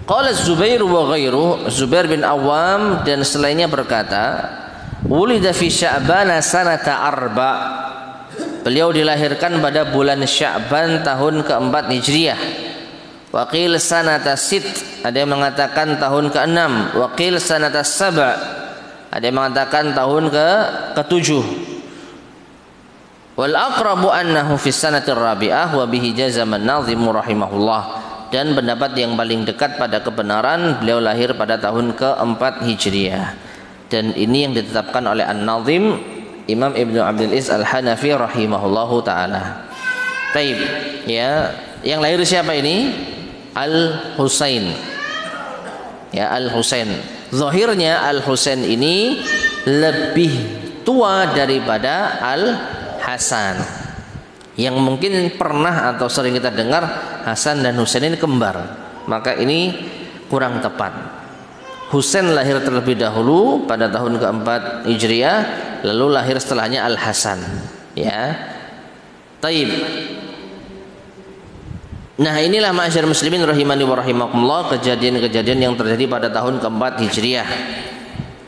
Qala Zubair wa ghairuh, Zubair bin Awam dan selainnya berkata, wulida fi Sya'ban sanata arba. Beliau dilahirkan pada bulan Sya'ban tahun keempat Hijriah. Waqil sanata sit, ada yang mengatakan tahun ke-6. Waqil sanata sab', ada yang mengatakan tahun ke-7. Wal aqrabu annahu fi sanatir rabi'ah wa bihi jazama an-Nazim rahimahullah. Dan pendapat yang paling dekat pada kebenaran, beliau lahir pada tahun ke-4 Hijriah. Dan ini yang ditetapkan oleh An-Nazim Imam Ibnu Abdul Aziz Al-Hanafi rahimahullahu taala. Baik, ya, yang lahir siapa ini? Al-Husain. Ya, Al-Husain. Zahirnya Al-Husain ini lebih tua daripada Al-Hasan. Yang mungkin pernah atau sering kita dengar Hasan dan Husain ini kembar. Maka ini kurang tepat. Husain lahir terlebih dahulu pada tahun keempat Hijriah, lalu lahir setelahnya Al-Hasan. Ya, taib. Nah, inilah ma'asyar muslimin rahimani wa rahimakumullah, kejadian-kejadian yang terjadi pada tahun keempat Hijriah.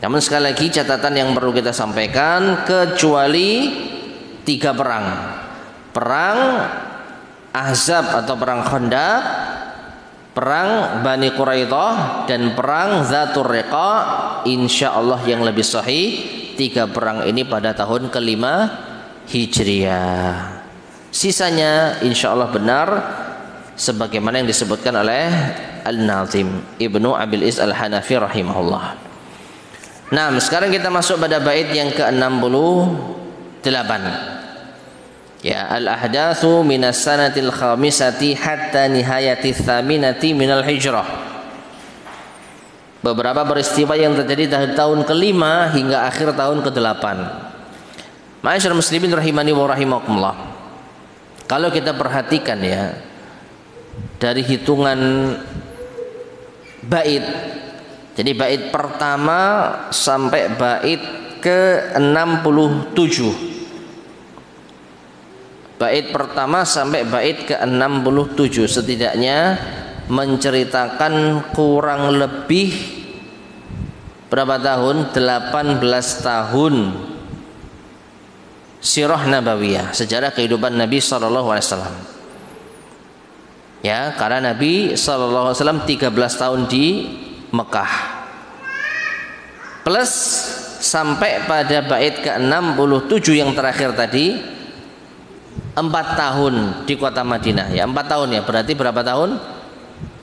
Namun sekali lagi catatan yang perlu kita sampaikan, kecuali 3 perang. Perang Ahzab atau perang Khandaq, perang Bani Quraidah, dan perang Dzatur Riqa, insyaallah yang lebih sahih 3 perang ini pada tahun ke-5 Hijriah. Sisanya insyaallah benar sebagaimana yang disebutkan oleh Al-Nazim Ibnu Abil Is Al-Hanafi rahimahullah. Nah, sekarang kita masuk pada bait yang ke-68. Ya, al-ahdatsu minas sanatil khamisati hatta nihayati tsaminati minal hijrah. Beberapa peristiwa yang terjadi dari tahun ke-5 hingga akhir tahun ke-8. Ma'asyar muslimin rahimani wa rahimakumullah. Kalau kita perhatikan ya, dari hitungan bait, jadi bait pertama sampai bait ke-67. Bait pertama sampai bait ke-67 setidaknya menceritakan kurang lebih berapa tahun? 18 tahun sirah nabawiyah, sejarah kehidupan Nabi sallallahu alaihi wasallam. Ya, karena Nabi sallallahu alaihi wasallam 13 tahun di Mekah. Plus sampai pada bait ke-67 yang terakhir tadi 4 tahun di kota Madinah. Ya, 4 tahun ya, berarti berapa tahun?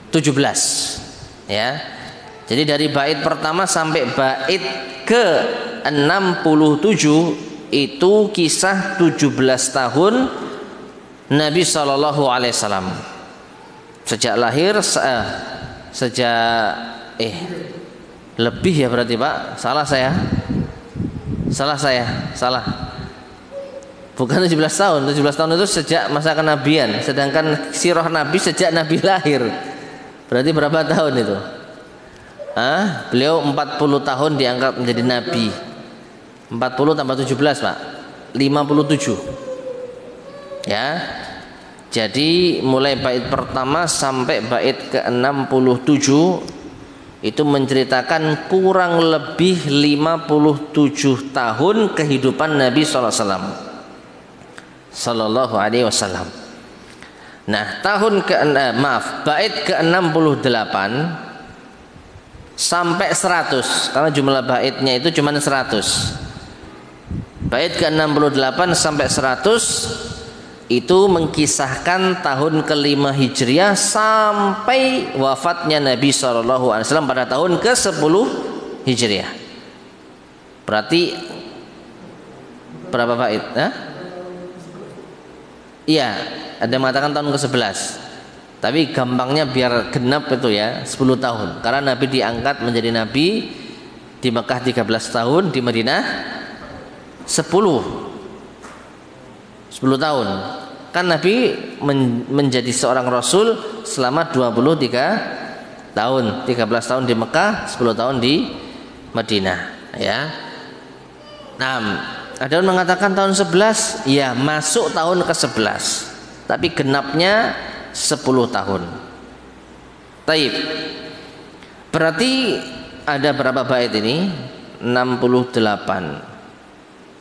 17. Ya. Jadi dari bait pertama sampai bait ke-67 itu kisah 17 tahun Nabi sallallahu alaihi wasallam. Sejak lahir lebih ya berarti Pak. Salah. Bukan 17 tahun. 17 tahun itu sejak masa kenabian, sedangkan sirah Nabi sejak Nabi lahir. Berarti berapa tahun itu? Beliau 40 tahun diangkat menjadi Nabi. 40 tambah 17 Pak, 57. Ya. Jadi mulai bait pertama sampai bait ke-67 itu menceritakan kurang lebih 57 tahun kehidupan Nabi sallallahu alaihi wasallam. Nah, bait ke-68 sampai 100, karena jumlah baitnya itu cuma 100. Bait ke-68 sampai 100 itu mengkisahkan tahun ke-5 Hijriah sampai wafatnya Nabi SAW pada tahun ke-10 Hijriah. Berarti berapa bait? Iya, ada yang mengatakan tahun ke-11. Tapi gampangnya biar genap itu ya, 10 tahun. Karena Nabi diangkat menjadi Nabi di Mekah 13 tahun, di Madinah 10 tahun. Kan Nabi menjadi seorang Rasul selama 23 tahun, 13 tahun di Mekah, 10 tahun di Madinah, ya. Nah, ada yang mengatakan tahun 11, ya masuk tahun ke-11, tapi genapnya 10 tahun. Taib. Berarti ada berapa bait ini? 68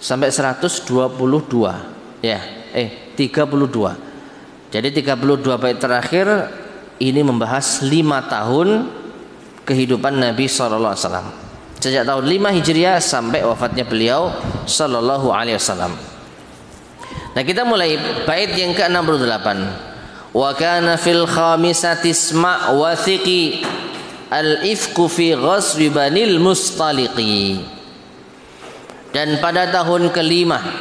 sampai 122, ya. 32. Jadi 32 bait terakhir ini membahas 5 tahun kehidupan Nabi sallallahu alaihi wasallam. Sejak tahun 5 Hijriah sampai wafatnya beliau sallallahu alaihi wasallam. Nah, kita mulai bait yang ke-68. Wa kana fil khamisati isma' wa thiqi al-ifku fi ghazwi Banil Mustaliqi. Dan pada tahun ke-5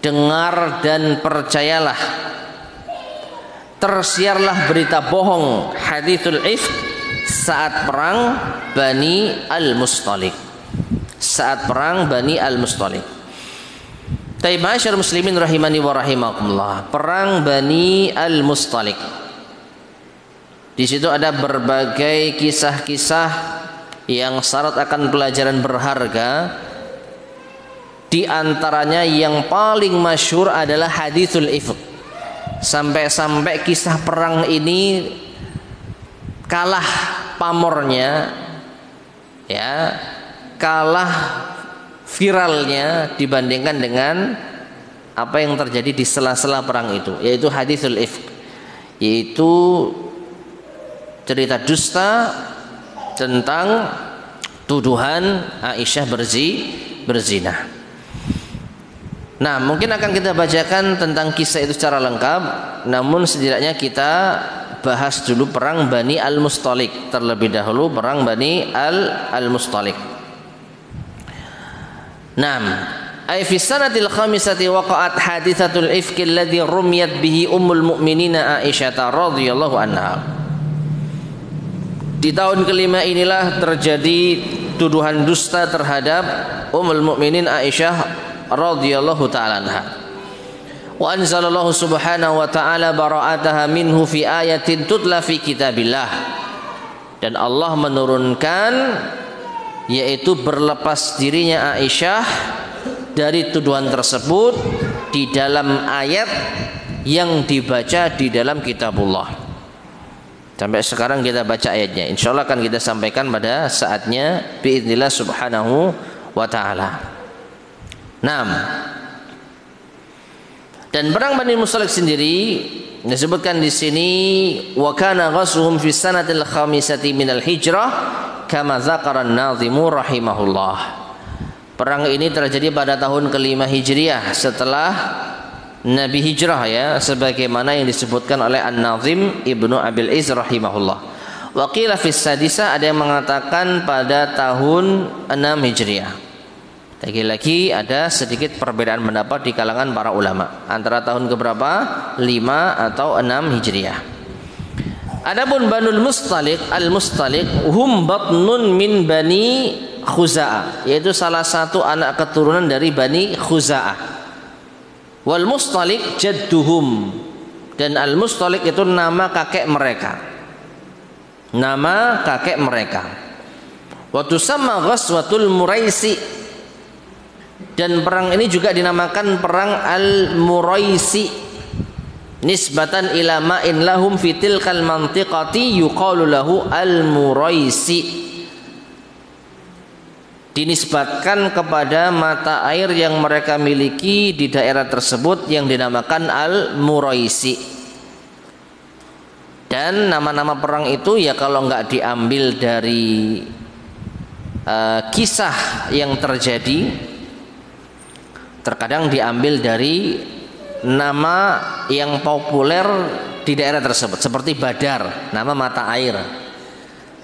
dengar dan percayalah, tersiarlah berita bohong hadithul ifk saat perang Bani Al-Mustaliq. Saat perang Bani Al-Mustaliq. Taib masyarakat muslimin rahimani wa rahimakumullah. Perang Bani Al-Mustaliq. Di situ ada berbagai kisah-kisah yang syarat akan pelajaran berharga. Di antaranya yang paling masyhur adalah hadithul ifk. Sampai-sampai kisah perang ini kalah pamornya, ya, kalah viralnya dibandingkan dengan apa yang terjadi di sela-sela perang itu, yaitu hadithul ifk, yaitu cerita dusta tentang tuduhan Aisyah berzina. Nah, mungkin akan kita bacakan tentang kisah itu secara lengkap, namun setidaknya kita bahas dulu perang Bani Al-Mustaliq terlebih dahulu, perang Bani Al-Mustaliq. Naam, ay fi sanatil khamisati waqa'at hadithatul ifki alladhi rumiyat bihi ummul mu'minina Aisyah radhiyallahu anha. Di tahun kelima inilah terjadi tuduhan dusta terhadap ummul mukminin Aisyah radhiyallahu ta'ala anha. Wa anzalallahu subhanahu wa ta'ala bara'ataha minhu fi ayatin tutla fi kitabillah. Dan Allah menurunkan, yaitu berlepas dirinya Aisyah dari tuduhan tersebut di dalam ayat yang dibaca di dalam kitabullah. Sampai sekarang kita baca ayatnya. Insyaallah akan kita sampaikan pada saatnya biidznillah subhanahu wa ta'ala. 6. Dan perang Bani Mustaliq sendiri disebutkan di sini wa kana ghazwuhum fi sanatil khamisati minal hijrah kama dzakara an-nazimu rahimahullah. Perang ini terjadi pada tahun ke-5 Hijriah setelah Nabi hijrah, ya, sebagaimana yang disebutkan oleh An-Nazim Ibnu Abil Iz rahimahullah. Wa qila fi sadisa, ada yang mengatakan pada tahun 6 Hijriah. Lagi-lagi ada sedikit perbedaan pendapat di kalangan para ulama antara tahun keberapa, 5 atau 6 Hijriah. Adapun Banul Mustaliq, Al-Mustaliq hum batnun min Bani Khuza'ah, yaitu salah satu anak keturunan dari Bani Khuza'ah. Wal Mustaliq jadduhum, dan Al-Mustaliq itu nama kakek mereka. Nama kakek mereka. Wa tusamma ghazwatul Muraisi, dan perang ini juga dinamakan perang Al-Muraisi nisbatan ila ma'in lahum fi tilkal mantiqati yuqalu lahu Al-Muraisi, dinisbatkan kepada mata air yang mereka miliki di daerah tersebut yang dinamakan Al-Muraisi. Dan nama-nama perang itu ya kalau nggak diambil dari kisah yang terjadi, terkadang diambil dari nama yang populer di daerah tersebut, seperti Badar, nama mata air.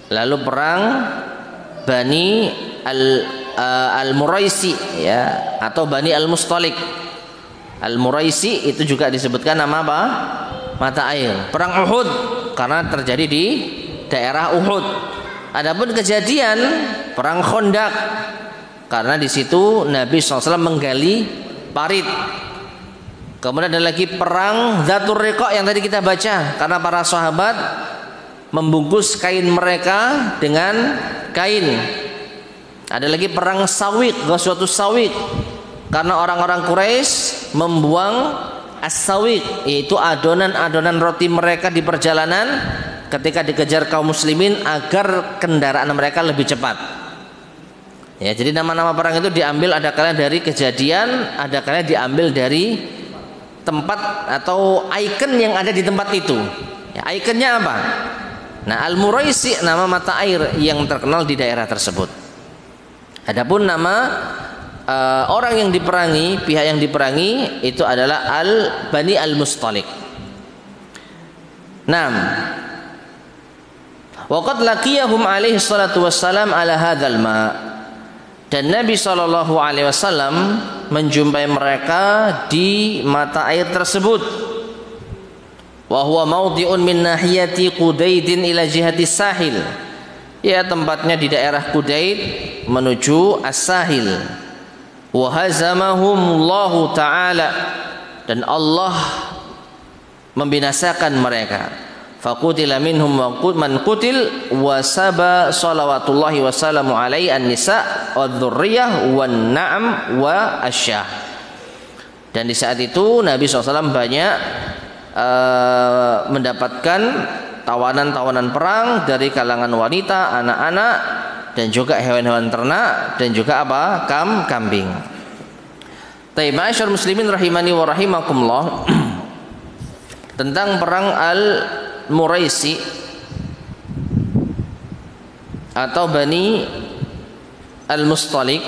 Lalu perang Bani Al-Muraisi, ya, atau Bani Al-Mustalik. Al-Muraisi itu juga disebutkan nama apa? Mata air. Perang Uhud karena terjadi di daerah Uhud. Adapun kejadian perang Khandaq karena di situ Nabi SAW menggali parit. Kemudian ada lagi perang Dzatur Riqa yang tadi kita baca, karena para sahabat membungkus kain mereka dengan kain. Ada lagi perang Sawiq, Ghazwatus Sawiq, karena orang-orang Quraisy membuang as-sawiq, yaitu adonan-adonan roti mereka di perjalanan ketika dikejar kaum muslimin agar kendaraan mereka lebih cepat. Ya, jadi nama-nama perang itu diambil ada kalanya dari kejadian, ada kalanya diambil dari tempat atau ikon yang ada di tempat itu. Ya, ikonnya apa? Nah, Al-Muraisi nama mata air yang terkenal di daerah tersebut. Adapun nama orang yang diperangi, pihak yang diperangi itu adalah Bani Al-Mustalik. 6. Waqad laqiyahum alaihi salatu wassalam ala hadzal ma. Dan Nabi SAW menjumpai mereka di mata air tersebut. Wa huwa mawdi'un min nahiyati Qudaidin ila jihati sahil. Ya, tempatnya di daerah Qudaid menuju as-sahil. Wa hazamahumullahu ta'ala, dan Allah membinasakan mereka. Faqutila minhum man qutil wa saba salawatullahi wassalamu alaihi an-nisa wadh-dhurriyyah wan na'am wa asyah. Dan di saat itu Nabi SAW banyak mendapatkan tawanan-tawanan perang dari kalangan wanita, anak-anak, dan juga hewan-hewan ternak, dan juga apa? Kambing. Taib ma'asyar muslimin rahimani wa rahimakumullah. Tentang perang Al-Muraisi atau Bani Al-Mustalik,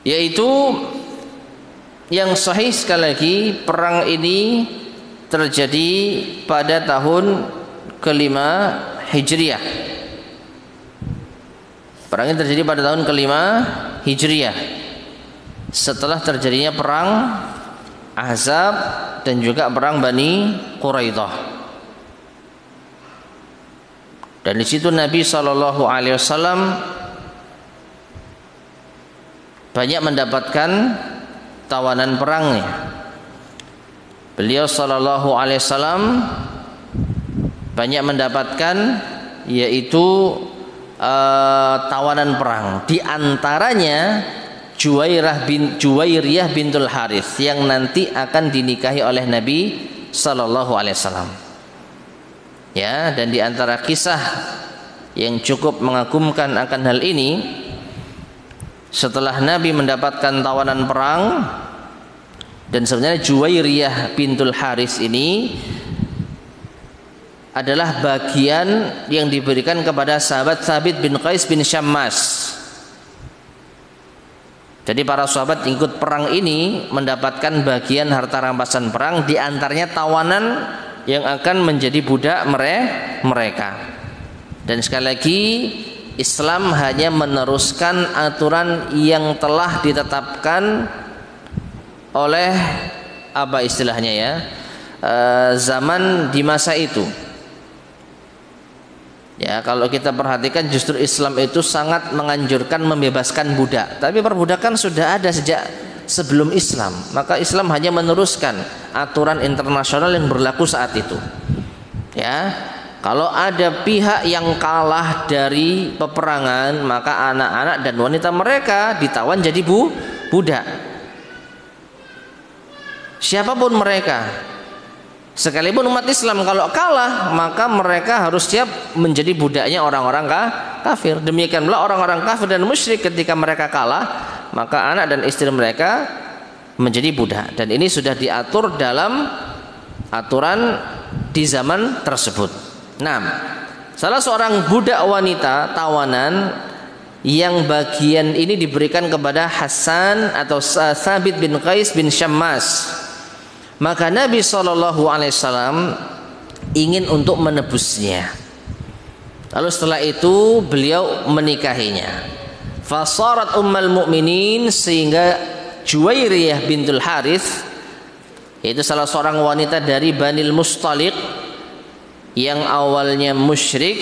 yaitu yang sahih sekali lagi, perang ini terjadi pada tahun ke-5 Hijriah. Perang ini terjadi pada tahun ke-5 Hijriah, setelah terjadinya perang Ahzab dan juga perang Bani Quraidah. Dan di situ Nabi SAW banyak mendapatkan tawanan perangnya. Beliau SAW banyak mendapatkan yaitu tawanan perang. Di antaranya Juwairiyah bintul Harith yang nanti akan dinikahi oleh Nabi SAW. Ya, dan di antara kisah yang cukup mengagumkan akan hal ini, setelah Nabi mendapatkan tawanan perang, dan sebenarnya Juwairiyah bintul Harith ini adalah bagian yang diberikan kepada sahabat Thabit bin Qais bin Syammas. Jadi para sahabat yang ikut perang ini mendapatkan bagian harta rampasan perang, di antaranya tawanan yang akan menjadi budak mereka. Dan sekali lagi, Islam hanya meneruskan aturan yang telah ditetapkan oleh apa istilahnya ya, zaman di masa itu. Ya, kalau kita perhatikan justru Islam itu sangat menganjurkan membebaskan budak. Tapi perbudakan sudah ada sejak sebelum Islam. Maka Islam hanya meneruskan aturan internasional yang berlaku saat itu. Ya, kalau ada pihak yang kalah dari peperangan, maka anak-anak dan wanita mereka ditawan jadi budak. Siapapun mereka. Sekalipun umat Islam kalau kalah, maka mereka harus siap menjadi budaknya orang-orang kafir. Demikian pula orang-orang kafir dan musyrik, ketika mereka kalah, maka anak dan istri mereka menjadi budak. Dan ini sudah diatur dalam aturan di zaman tersebut. Nah, salah seorang budak wanita tawanan yang bagian ini diberikan kepada Hasan atau Thabit bin Qais bin Syammas. Maka Nabi SAW ingin untuk menebusnya. Lalu setelah itu beliau menikahinya. Fasarat ummul mu'minin, sehingga Juwairiyah bintul Harith, yaitu salah seorang wanita dari Banil Mustaliq yang awalnya musyrik,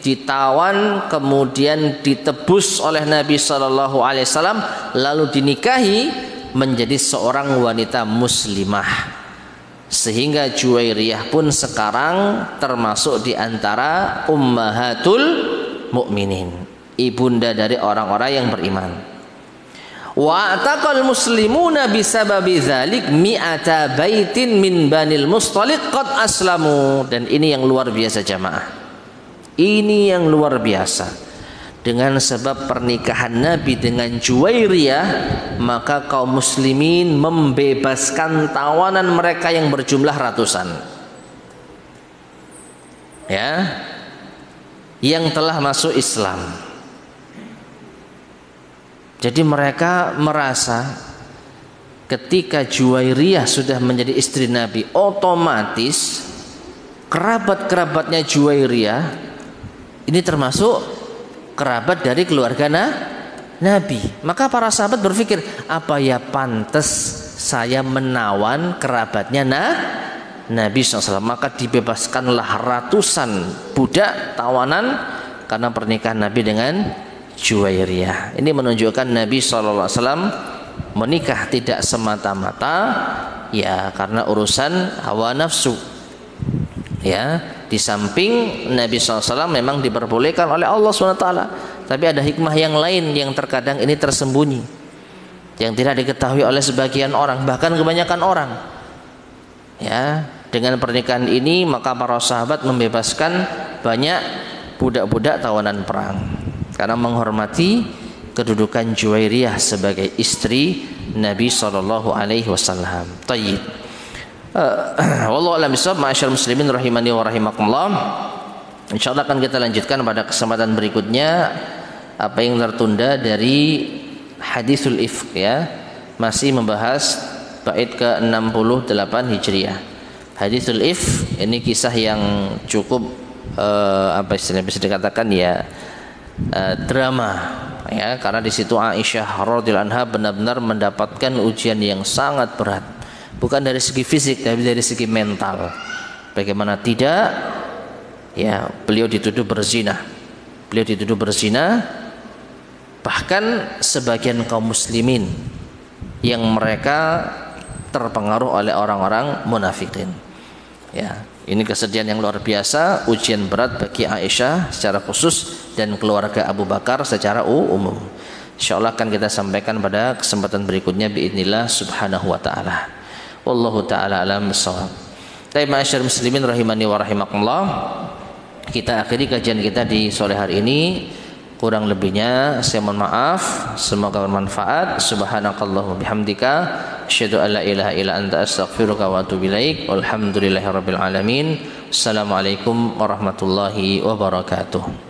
ditawan kemudian ditebus oleh Nabi SAW lalu dinikahi menjadi seorang wanita muslimah, sehingga Juwairiyah pun sekarang termasuk di antara ummahatul mukminin, ibunda dari orang-orang yang beriman. Wa ataqal muslimuna bisababi dzalik mi'ata baitin min Banil Mustaliq qad aslamu. Dan ini yang luar biasa jamaah. Ini yang luar biasa. Dengan sebab pernikahan Nabi dengan Juwairiyah, maka kaum muslimin membebaskan tawanan mereka yang berjumlah ratusan. Ya. Yang telah masuk Islam. Jadi mereka merasa ketika Juwairiyah sudah menjadi istri Nabi, otomatis kerabat-kerabatnya Juwairiyah ini termasuk kerabat dari keluarga Nabi. Maka para sahabat berpikir, apa ya pantas saya menawan kerabatnya Nabi SAW. Maka dibebaskanlah ratusan budak tawanan karena pernikahan Nabi dengan Juwairiyah. Ini menunjukkan Nabi SAW menikah tidak semata-mata ya karena urusan hawa nafsu. Ya, di samping Nabi SAW memang diperbolehkan oleh Allah SWT, tapi ada hikmah yang lain yang terkadang ini tersembunyi, yang tidak diketahui oleh sebagian orang, bahkan kebanyakan orang. Ya, dengan pernikahan ini maka para sahabat membebaskan banyak budak-budak tawanan perang karena menghormati kedudukan Juwairiyah sebagai istri Nabi SAW. Tayyib. Wallahu a'lam bishawab. Ma'asyiral muslimin rahimani wa rahimakumullah. Insyaallah akan kita lanjutkan pada kesempatan berikutnya apa yang tertunda dari hadisul ifk, ya. Masih membahas bait ke-68 Hijriah. Hadisul ifk ini kisah yang cukup apa istilahnya bisa dikatakan ya drama, ya, karena di situ Aisyah radhiyallahu anha benar-benar mendapatkan ujian yang sangat berat, bukan dari segi fisik tapi dari segi mental. Bagaimana tidak, ya, beliau dituduh berzina, bahkan sebagian kaum muslimin yang mereka terpengaruh oleh orang-orang munafikin. Ya, ini kesedihan yang luar biasa, ujian berat bagi Aisyah secara khusus dan keluarga Abu Bakar secara umum. Insyaallah akan kita sampaikan pada kesempatan berikutnya biidznillah subhanahu wa ta'ala. Wallahu ta'ala alam bissawab. Baik, ma'asyiral muslimin rahimani wa rahimakumullah. Kita akhiri kajian kita di sore hari ini. Kurang lebihnya saya mohon maaf. Semoga bermanfaat. Subhanakallahumma bihamdika asyhadu an la ilaha illa anta astaghfiruka wa atubu ilaik. Walhamdulillahirabbil alamin. Assalamualaikum warahmatullahi wabarakatuh.